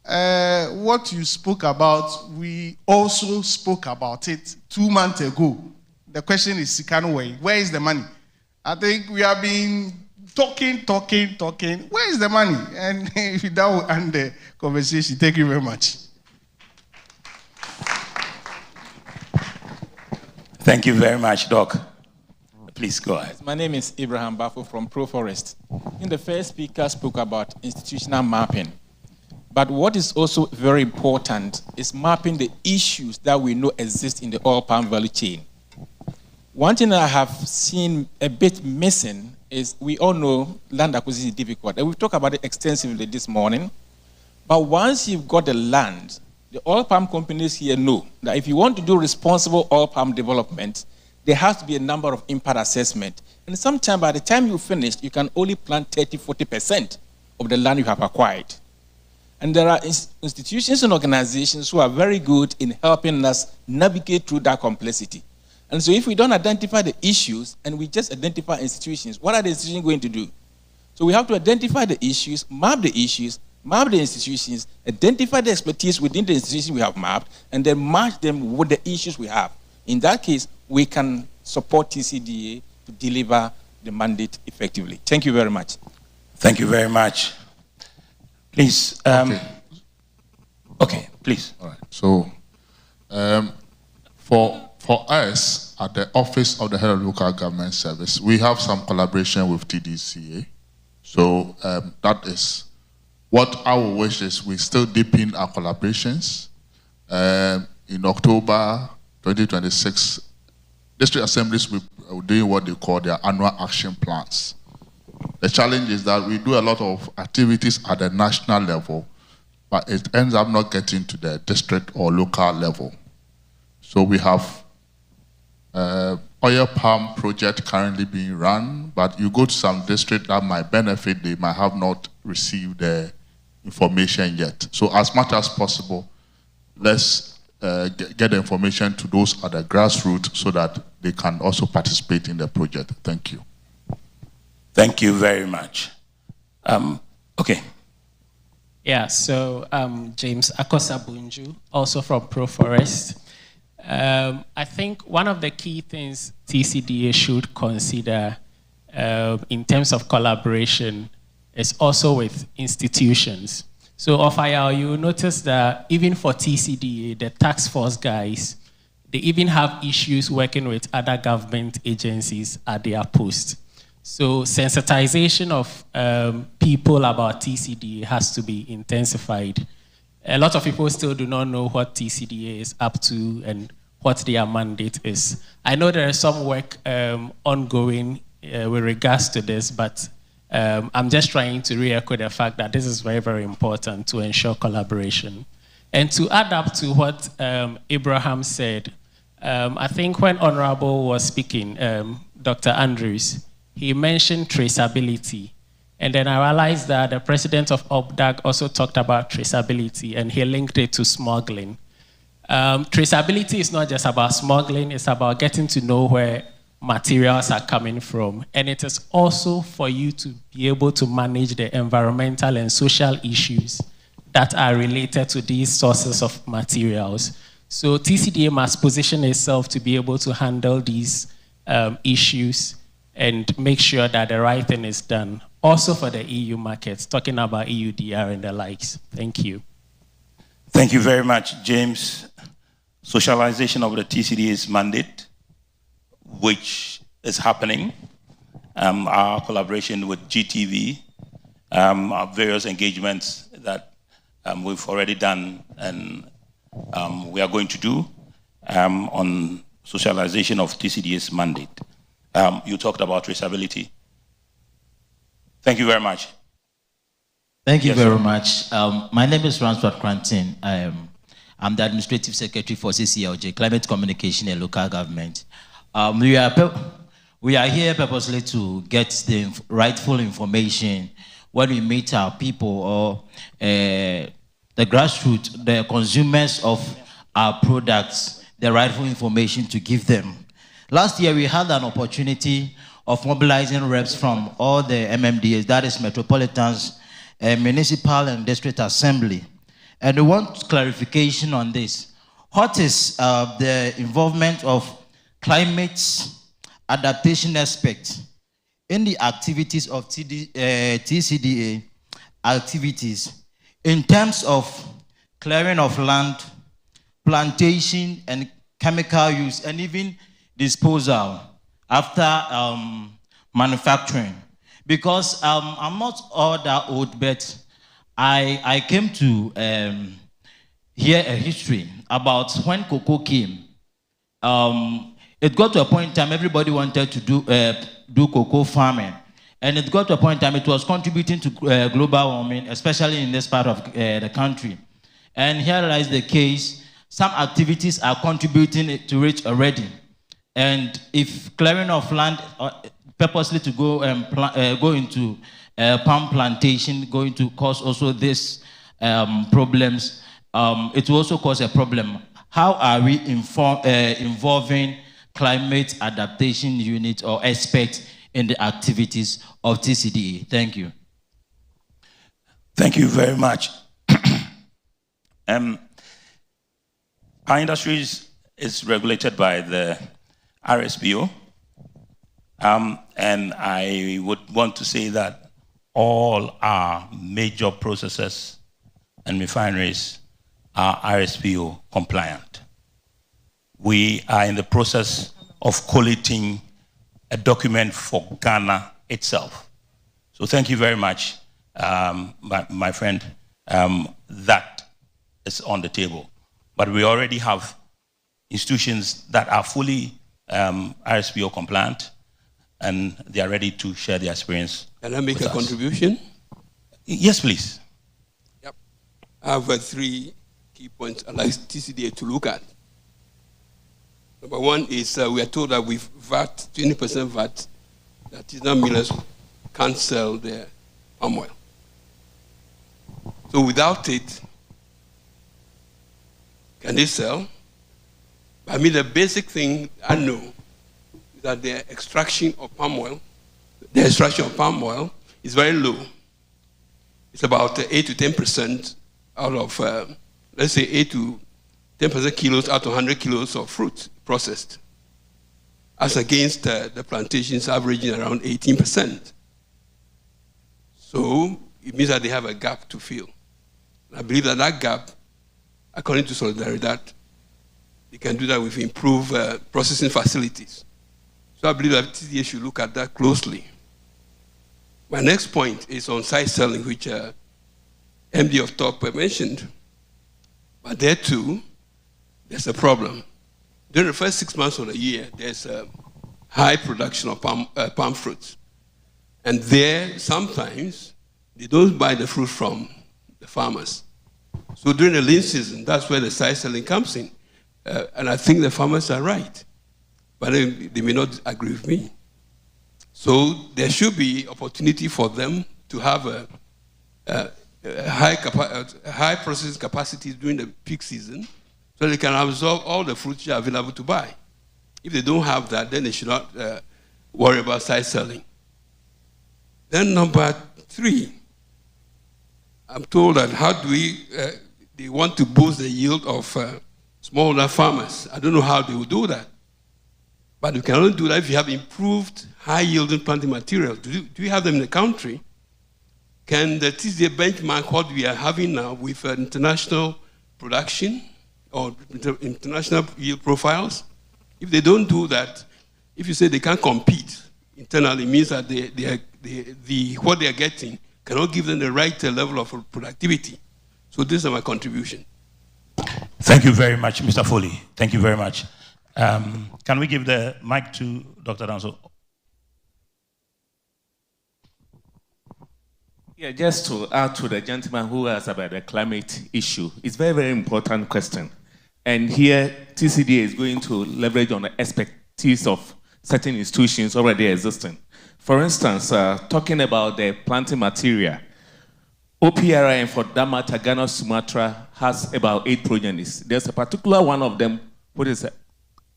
what you spoke about, we also spoke about it 2 months ago. The question is, Sikanway, where is the money? I think we have been talking. Where is the money? And that will end the conversation. Thank you very much.
Thank you very much, Doc. Please go ahead.
My name is Abraham Bafo from ProForest. The first speaker spoke about institutional mapping. But what is also very important is mapping the issues that we know exist in the oil palm value chain. One thing that I have seen a bit missing is we all know land acquisition is difficult. And we've talked about it extensively this morning. But once you've got the land, the oil palm companies here know that if you want to do responsible oil palm development, there has to be a number of impact assessment. And sometimes by the time you finish, you can only plant 30–40% of the land you have acquired. And there are institutions and organizations who are very good in helping us navigate through that complexity. And so if we don't identify the issues and we just identify institutions, what are the institutions going to do? So we have to identify the issues, map the institutions, identify the expertise within the institutions we have mapped, and then match them with the issues we have. In that case, we can support TCDA to deliver the mandate effectively. Thank you very much.
Thank you very much. Please. Okay, please.
All right. So, for us at the Office of the Head of Local Government Service, we have some collaboration with TDCA. So that is what our wish is. We still deepen our collaborations. In October 2026, district assemblies will be doing what they call their annual action plans. The challenge is that we do a lot of activities at the national level, but it ends up not getting to the district or local level. So we have oil palm project currently being run, but you go to some district that might benefit, they might have not received the information yet. So as much as possible, let's get the information to those at the grassroots so that they can also participate in the project. Thank you.
Thank you very much. Okay.
Yeah, so James Akosabunju, also from ProForest. I think one of the key things TCDA should consider in terms of collaboration is also with institutions. So, Ofaya, you notice that even for TCDA, the task force guys, they even have issues working with other government agencies at their post. So sensitization of people about TCDA has to be intensified. A lot of people still do not know what TCDA is up to and what their mandate is. I know there is some work ongoing with regards to this, but I'm just trying to re-echo the fact that this is very, very important to ensure collaboration. And to add up to what Abraham said, I think when Honorable was speaking, Dr. Andrews, he mentioned traceability. And then I realized that the president of OPDAG also talked about traceability, and he linked it to smuggling. Traceability is not just about smuggling, it's about getting to know where materials are coming from. And it is also for you to be able to manage the environmental and social issues that are related to these sources of materials. So TCDA must position itself to be able to handle these issues and make sure that the right thing is done. Also for the EU markets, talking about EUDR and the likes. Thank you.
Thank you very much, James. Socialization of the TCDA's mandate, which is happening. Our collaboration with GTV, our various engagements that we've already done and we are going to do on socialization of TCDA's mandate. You talked about traceability. Thank you very much.
Thank you very much. My name is Ransford Cranton. I'm the Administrative Secretary for CCLJ, Climate Communication and Local Government. We are here purposely to get the rightful information when we meet our people or the grassroots, the consumers of our products, the rightful information to give them. Last year, we had an opportunity of mobilizing reps from all the MMDAs, that is Metropolitans, Municipal and District Assembly. And we want clarification on this. What is the involvement of climate adaptation aspect in the activities of TCDA activities in terms of clearing of land, plantation and chemical use, and even disposal after manufacturing? Because I'm not all that old, but I came to hear a history about when cocoa came. It got to a point in time everybody wanted to do cocoa farming. And it got to a point in time it was contributing to global warming, especially in this part of the country. And here lies the case. Some activities are contributing to it already. And if clearing of land purposely to go into palm plantation, going to cause also this problems, it will also cause a problem. How are we involving climate adaptation unit or experts in the activities of TCDA? Thank you.
Thank you very much. Our industry is regulated by the RSPO, and I would want to say that all our major processes and refineries are RSPO compliant. We are in the process of collating a document for Ghana itself. So thank you very much, my friend. That is on the table. But we already have institutions that are fully RSPO compliant. and they are ready to share their experience.
Can I make
with
a
us.
contribution?
Yes, please.
Yep. I have 3 key points I'd like TCDA to look at. Number one is we are told that with VAT, 20% VAT, that artisanal millers can't sell their palm oil. So without it, can they sell? I mean, the basic thing I know is that the extraction of palm oil is very low. It's about 8 to 10% out of, let's say 8 to 10% kilos out of 100 kilos of fruit processed, as against the plantations averaging around 18%. So it means that they have a gap to fill. I believe that that gap, according to Solidaridad, they can do that with improved processing facilities. So I believe that TCDA should look at that closely. My next point is on side selling, which MD of Top mentioned. But there too, there's a problem. During the first 6 months of the year, there's a high production of palm fruits. And there, sometimes, they don't buy the fruit from the farmers. So during the lean season, that's where the side selling comes in. And I think the farmers are right. But they may not agree with me. So there should be opportunity for them to have a high processing capacity during the peak season, so they can absorb all the fruits that are available to buy. If they don't have that, then they should not worry about side selling. Then number 3, I'm told that how do they want to boost the yield of smallholder farmers. I don't know how they will do that. But you can only do that if you have improved high-yielding planting material. Do you have them in the country? Can the TCDA benchmark what we are having now with international production or international yield profiles? If they don't do that, if you say they can't compete internally, it means that what they are getting cannot give them the right level of productivity. So these are my contribution.
Thank you very much, Mr. Foley. Thank you very much. Can we give the mic to Dr. Danso?
Yeah, just to add to the gentleman who asked about the climate issue, it's a very, very important question. And here, TCDA is going to leverage on the expertise of certain institutions already existing. For instance, talking about the planting material, OPRI, for that matter, Ghana, Sumatra, has about 8 progenies. There's a particular one of them which is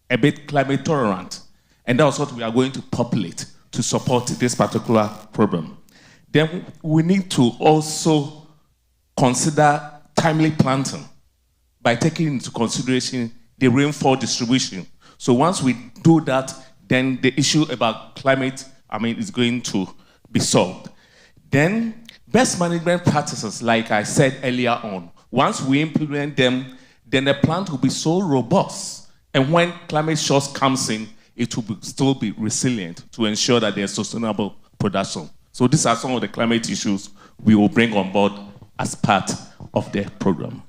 a bit climate tolerant. And that's what we are going to populate to support this particular problem. Then we need to also consider timely planting by taking into consideration the rainfall distribution. So once we do that, then the issue about climate, is going to be solved. Then best management practices, like I said earlier on, once we implement them, then the plant will be so robust. And when climate shocks comes in, it will still be resilient to ensure that there's sustainable production. So these are some of the climate issues we will bring on board as part of the program.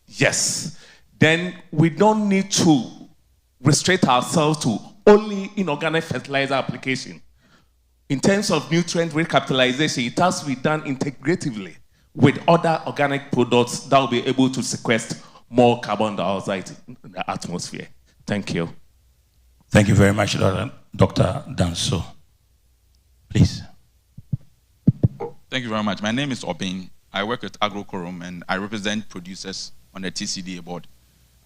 Yes, then we don't need to restrict ourselves to only inorganic fertilizer application. In terms of nutrient recapitalization, it has to be done integratively with other organic products that will be able to sequester more carbon dioxide in the atmosphere. Thank you.
Thank you very much, Dr. Danso. Please.
Thank you very much. My name is Obin. I work with AgroCorum and I represent producers on the TCDA board.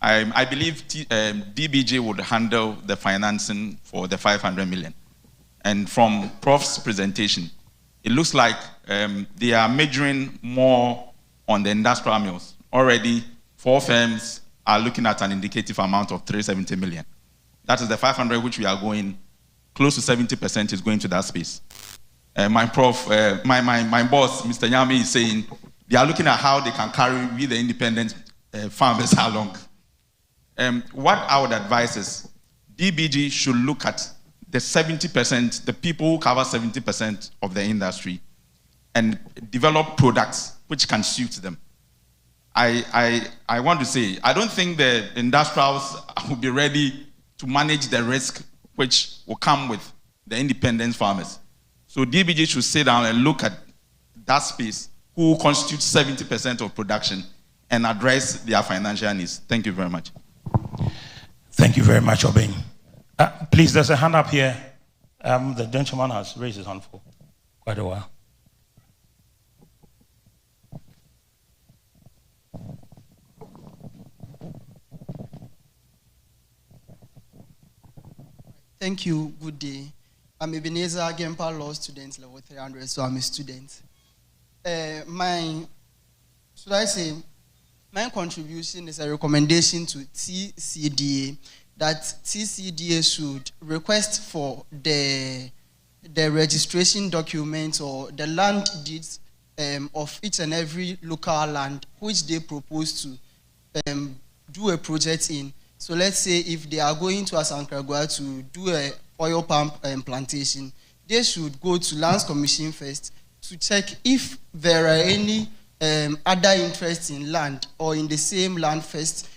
I believe DBJ would handle the financing for the 500 million. And from Prof's presentation, it looks like they are majoring more on the industrial mills. Already, 4 firms are looking at an indicative amount of 370 million. That is the 500 which we are going, close to 70% is going to that space. My boss, Mr. Nyame, is saying they are looking at how they can carry with the independent farmers along. What I would advise is DBG should look at the 70%, the people who cover 70% of the industry, and develop products which can suit them. I want to say, I don't think the industrials will be ready to manage the risk which will come with the independent farmers. So DBG should sit down and look at that space, who constitutes 70% of production, and address their financial needs. Thank you very much.
Thank you very much, Obeng. Please, there's a hand up here. The gentleman has raised his hand for quite a while.
Thank you. Good day. I'm Ebenezer Gempa, law student, level 300, so I'm a student. My contribution is a recommendation to TCDA that TCDA should request for the registration documents or the land deeds of each and every local land which they propose to do a project in. So let's say if they are going to Asankragua to do a oil palm plantation, they should go to Lands Commission first to check if there are any other interests in land or in the same land first.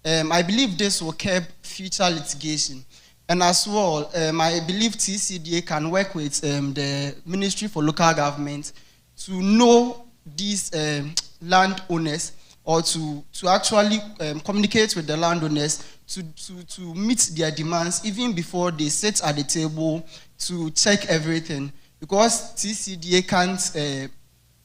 I believe this will curb future litigation. And as well, I believe TCDA can work with the Ministry for Local Government to know these landowners or to actually communicate with the landowners to meet their demands even before they sit at the table to check everything. Because TCDA can't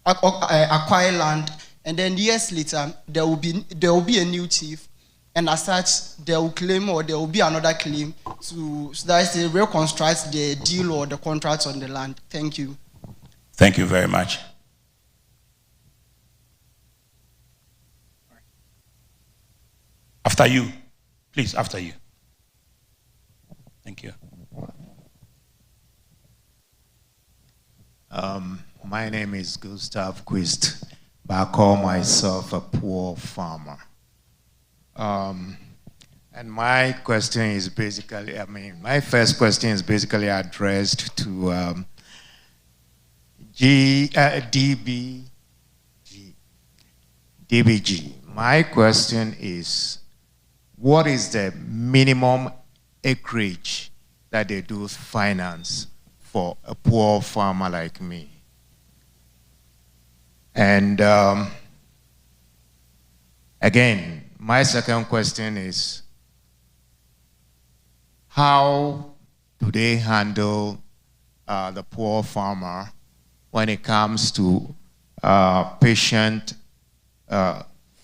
acquire land, and then years later there will be a new chief, and as such they will claim or there will be another claim so that they reconstruct the deal or the contract on the land. Thank you.
Thank you very much. After you, please, after you. Thank you.
My name is Gustav Quist, but I call myself a poor farmer. And my question is basically, my first question is basically addressed to DBG. My question is, what is the minimum acreage that they do finance for a poor farmer like me? And again, my second question is, how do they handle the poor farmer when it comes to patient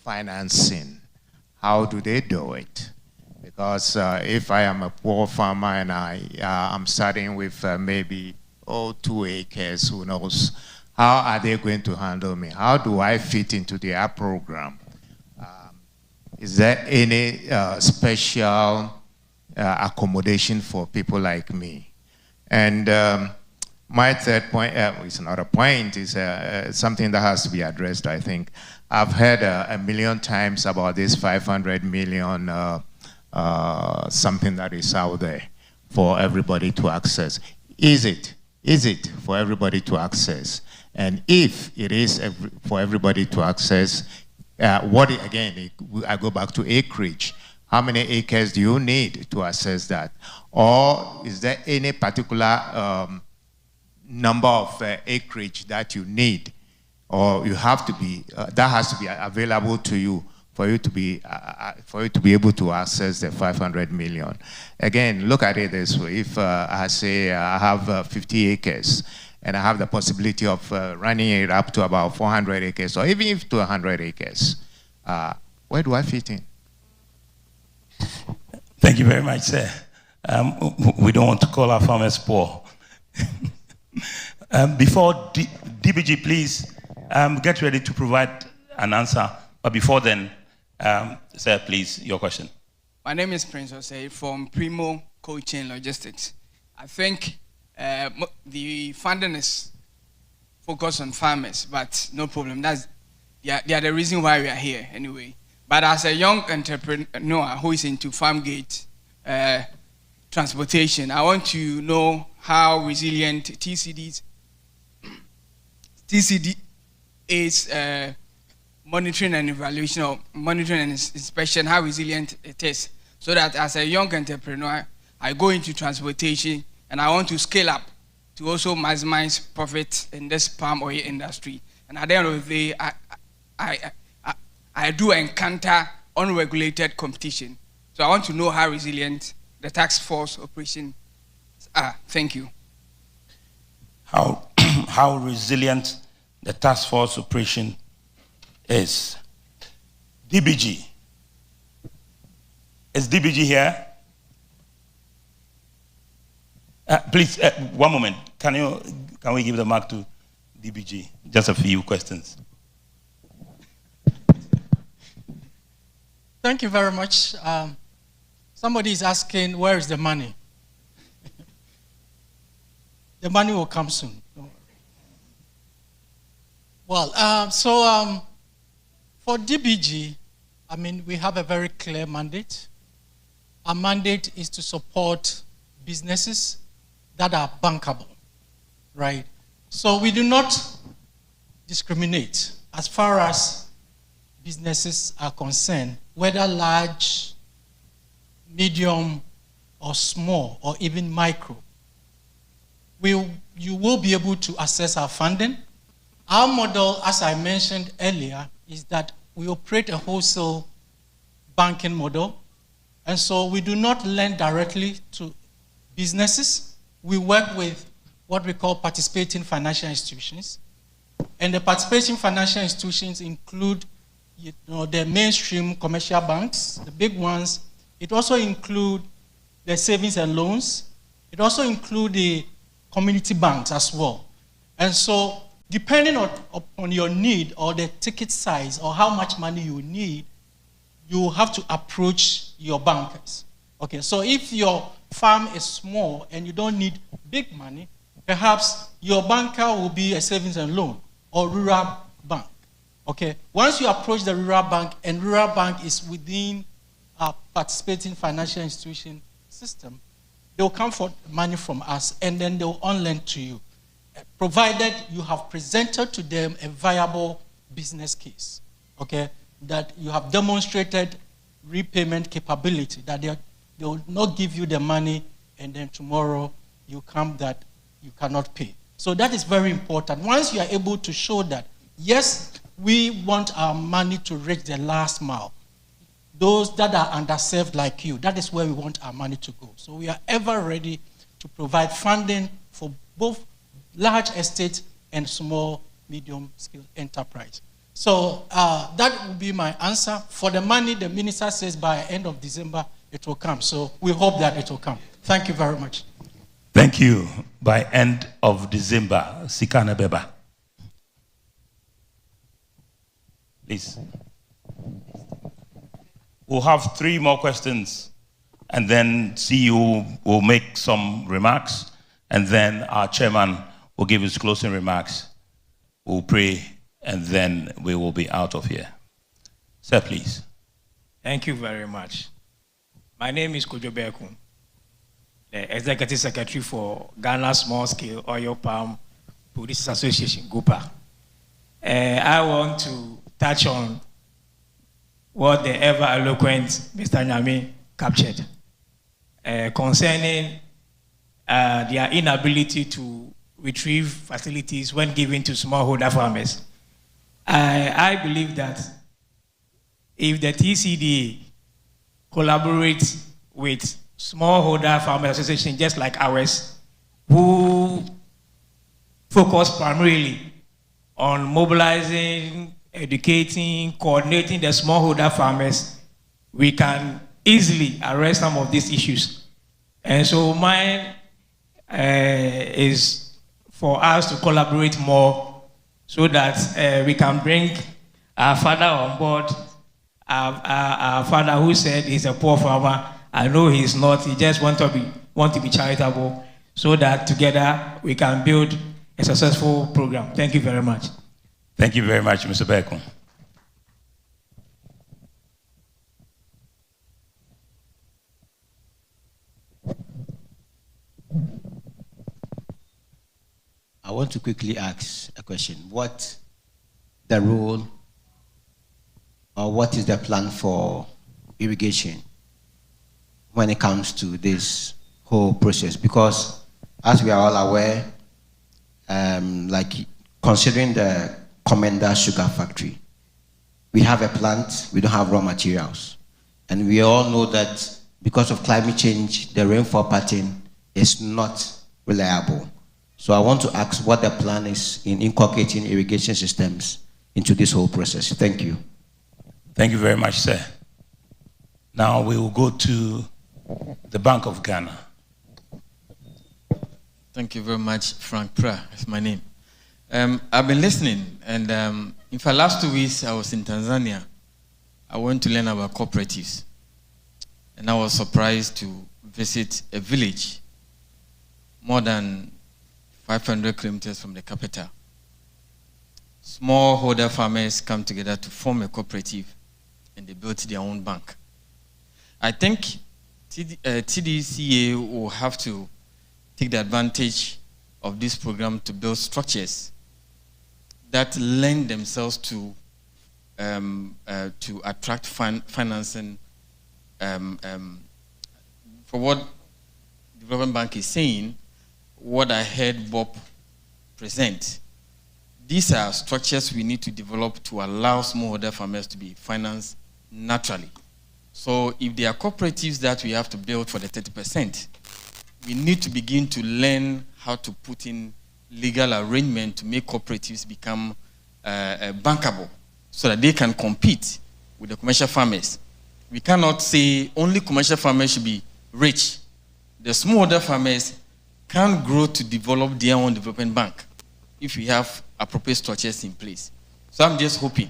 financing? How do they do it? Because if I am a poor farmer and I'm starting with maybe 2 acres, who knows, how are they going to handle me? How do I fit into their program? Is there any special accommodation for people like me? And my third point, it's not a point, is something that has to be addressed, I think. I've heard 1,000,000 times about this 500 million something that is out there for everybody to access. Is it for everybody to access? And if it is for everybody to access, again, I go back to acreage. How many acres do you need to access that? Or is there any particular number of acreage that you need? Or you have to be, that has to be available to you for you to be able to access the 500 million. Again, look at it this way. If I say I have 50 acres, and I have the possibility of running it up to about 400 acres, or even to 100 acres, where do I fit in?
Thank you very much, sir. We don't want to call our farmers poor. Before DBG, please get ready to provide an answer. But before then, sir, please, your question.
My name is Prince Osei from Primo Cold Chain Logistics. I think the funding is focused on farmers, but no problem. They are the reason why we are here anyway. But as a young entrepreneur who is into farm gate transportation, I want to know how resilient TCD is monitoring and evaluation, or monitoring and inspection, how resilient it is, so that as a young entrepreneur, I go into transportation and I want to scale up to also maximize profit in this palm oil industry. And at the end of the day, I do encounter unregulated competition. So I want to know how resilient the task force operation are. Thank you.
How resilient the task force operation is. DBG. Is DBG here? Please, 1 moment. Can we give the mic to DBG? Just a few questions.
Thank you very much. Somebody is asking, where is the money? The money will come soon. Don't worry. Well, for DBG, I mean, we have a very clear mandate. Our mandate is to support businesses that are bankable, right? So we do not discriminate as far as businesses are concerned, whether large, medium, or small, or even micro. You will be able to access our funding. Our model, as I mentioned earlier, is that we operate a wholesale banking model. And so we do not lend directly to businesses. We work with what we call participating financial institutions. And the participating financial institutions include the mainstream commercial banks, the big ones. It also includes the savings and loans. It also includes the community banks as well. And so depending on your need or the ticket size or how much money you need, you have to approach your bankers. Okay, so if your farm is small and you don't need big money, perhaps your banker will be a savings and loan or rural bank. Okay, once you approach the rural bank and rural bank is within a participating financial institution system, they'll come for money from us and then they'll on-lend to you, provided you have presented to them a viable business case, okay, that you have demonstrated repayment capability, that they will not give you the money and then tomorrow you come that you cannot pay. So that is very important. Once you are able to show that, yes, we want our money to reach the last mile, those that are underserved like you, that is where we want our money to go. So we are ever ready to provide funding for both large estate and small, medium-scale enterprise. So that will be my answer. For the money, the minister says by end of December, it will come. So we hope that it will come. Thank you very much.
Thank you. By end of December, Sikana Beba. Please. We'll have 3 more questions, and then CEO will make some remarks, and then our chairman will give his closing remarks. We'll pray, and then we will be out of here. Sir, please.
Thank you very much. My name is Kojo Beku, the Executive Secretary for Ghana Small Scale Oil Palm Producers Association, GUPA. I want to touch on what the ever-eloquent Mr. Nyame captured concerning their inability to retrieve facilities when given to smallholder farmers. I believe that if the TCDA collaborates with smallholder farmers association just like ours, who focus primarily on mobilizing, educating, coordinating the smallholder farmers, we can easily address some of these issues. And so mine is for us to collaborate more so that we can bring our father on board, our father who said he's a poor farmer. I know he's not, he just want to be charitable, so that together we can build a successful program. Thank you very much.
Thank you very much, Mr. Beku.
I want to quickly ask a question. What the role or what is the plan for irrigation when it comes to this whole process? Because
as we are all aware, like considering the Commander Sugar Factory, we have a plant, we don't have raw materials. And we all know that because of climate change, the rainfall pattern is not reliable. So I want to ask what the plan is in inculcating irrigation systems into this whole process. Thank you.
Thank you very much, sir. Now we will go to the Bank of Ghana.
Thank you very much, Frank Pra, that's my name. I've been listening, and in fact, last 2 weeks I was in Tanzania. I went to learn about cooperatives, and I was surprised to visit a village more than 500 kilometers from the capital. Smallholder farmers come together to form a cooperative, and they built their own bank. I think TDCA will have to take the advantage of this program to build structures that lend themselves to attract financing. For what Development Bank is saying, what I heard Bob present, these are structures we need to develop to allow smallholder farmers to be financed naturally. So if there are cooperatives that we have to build for the 30%, we need to begin to learn how to put in legal arrangement to make cooperatives become bankable so that they can compete with the commercial farmers. We cannot say only commercial farmers should be rich. The smallholder farmers can grow to develop their own development bank if we have appropriate structures in place. So I'm just hoping.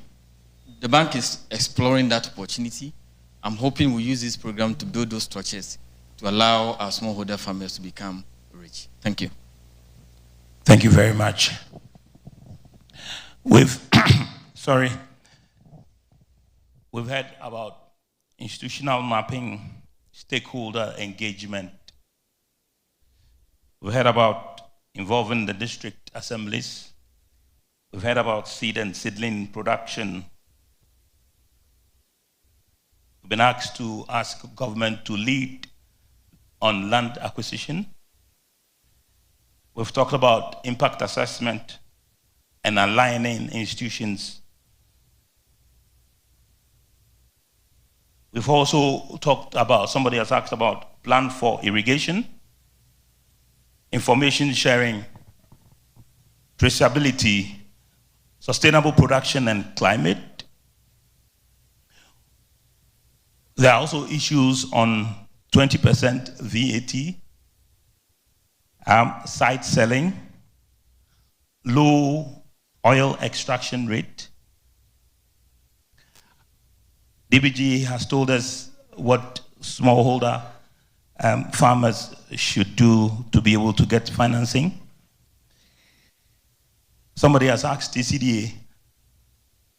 The bank is exploring that opportunity. I'm hoping we'll use this program to build those structures to allow our smallholder farmers to become rich. Thank you.
Thank you very much. We've heard about institutional mapping, stakeholder engagement. We've heard about involving the district assemblies. We've heard about seed and seedling production. We've been asked to ask government to lead on land acquisition. We've talked about impact assessment and aligning institutions. We've also talked about, somebody has asked about plan for irrigation, information sharing, traceability, sustainable production and climate. There are also issues on 20% VAT, site selling, low oil extraction rate. DBG has told us what smallholder farmers should do to be able to get financing. Somebody has asked TCDA,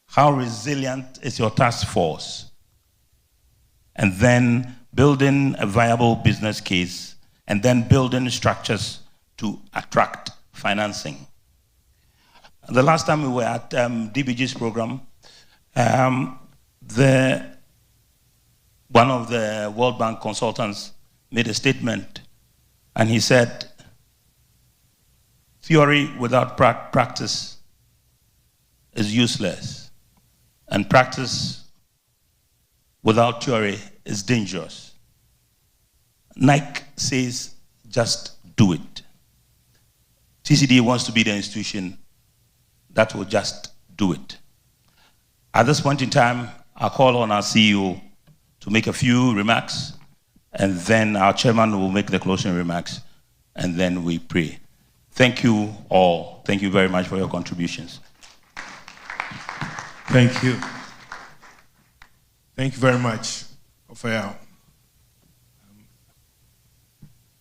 how resilient is your task force? And then building a viable business case, and then building structures to attract financing. The last time we were at DBG's program, one of the World Bank consultants made a statement, and he said, theory without practice is useless, and practice without theory is dangerous. Nike says, just do it. TCD wants to be the institution that will just do it. At this point in time, I'll call on our CEO to make a few remarks, and then our chairman will make the closing remarks, and then we pray. Thank you all. Thank you very much for your contributions.
Thank you. Thank you very much, Ophel.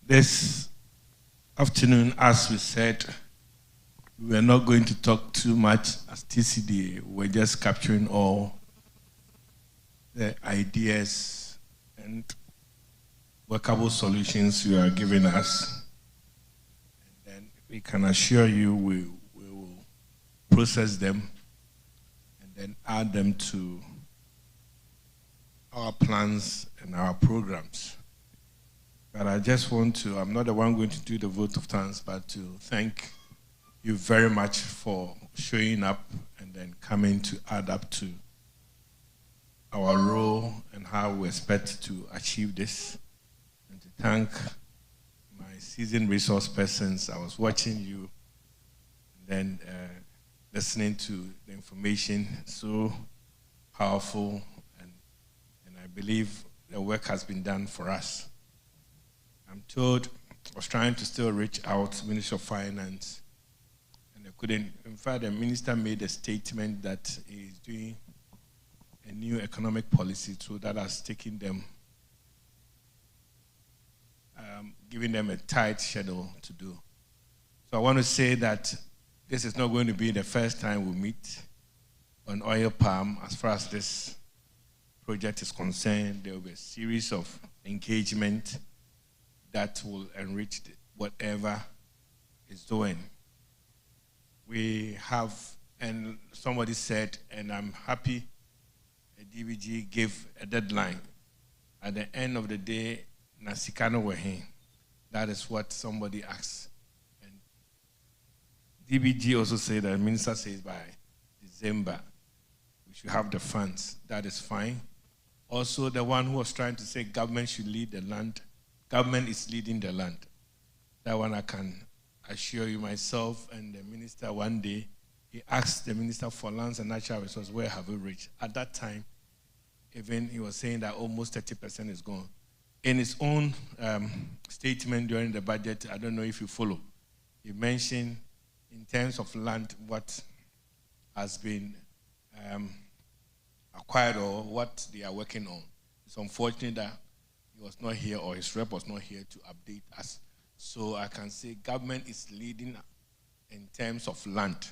This afternoon, as we said, we are not going to talk too much as TCDA. We're just capturing all the ideas and workable solutions you are giving us. And then we can assure you we will process them and then add them to our plans and our programs. But I just want to, I'm not the one going to do the vote of thanks, but to thank you very much for showing up and then coming to add up to our role and how we expect to achieve this. And to thank my seasoned resource persons. I was watching you and then listening to the information, so powerful, and I believe the work has been done for us. I'm told I was trying to still reach out, Minister of Finance, and I couldn't. In fact, the minister made a statement that he's doing a new economic policy, so that has taken them, giving them a tight schedule to do. So I want to say that this is not going to be the first time we meet on oil palm. As far as this project is concerned, there will be a series of engagement that will enrich whatever is doing. We have, and somebody said, and I'm happy, the DBG gave a deadline. At the end of the day, Nasikano Wehin. That is what somebody asked. And DBG also said, the minister says by December, we should have the funds. That is fine. Also, the one who was trying to say government should lead the land, government is leading the land. That one I can assure you myself and the minister one day, he asked the Minister for Lands and Natural Resources, where have we reached? At that time, even he was saying that almost 30% is gone. In his own statement during the budget, I don't know if you follow, he mentioned in terms of land what has been acquired or what they are working on. It's unfortunate that he was not here or his rep was not here to update us. So I can say government is leading in terms of land.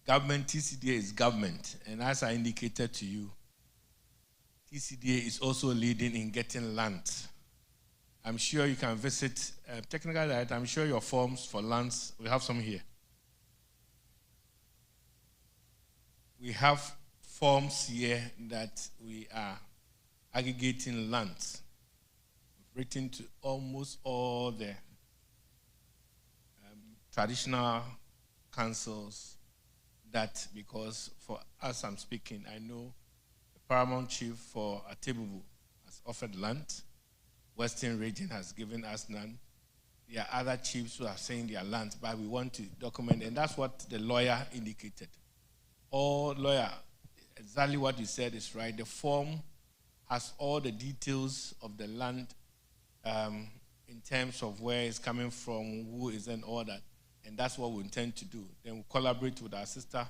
Government, TCDA is government. And as I indicated to you, TCDA is also leading in getting land. I'm sure you can visit, technical director, I'm sure your forms for lands, we have some here. We have forms here that we are aggregating lands. We've written to almost all the traditional councils that, because for us I'm speaking, I know the paramount chief for Atebubu has offered land. Western region has given us none. There are other chiefs who are saying their land, but we want to document, and that's what the lawyer indicated. Oh, lawyer, exactly what you said is right. The form has all the details of the land in terms of where it's coming from, who is and all that. And that's what we intend to do. Then we'll collaborate with our sister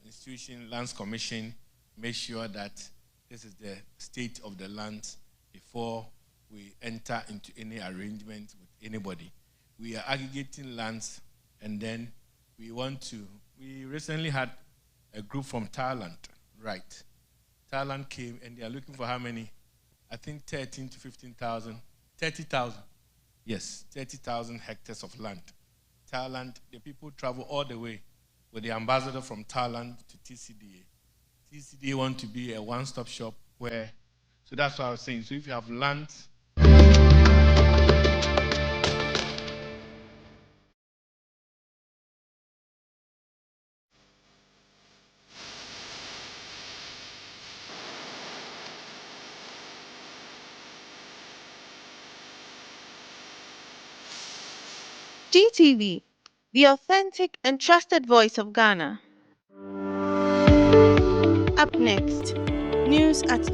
institution, Lands Commission, make sure that this is the state of the land before we enter into any arrangement with anybody. We are aggregating lands, and then we recently had a group from Thailand, right? Thailand came, and they are looking for how many? I think 13 to 15,000, 30,000. Yes, 30,000 hectares of land. Thailand, the people travel all the way with the ambassador from Thailand to TCDA. TCDA want to be a one-stop shop where, so that's what I was saying. So if you have land,
GTV, the authentic and trusted voice of Ghana. Up next, news at 2.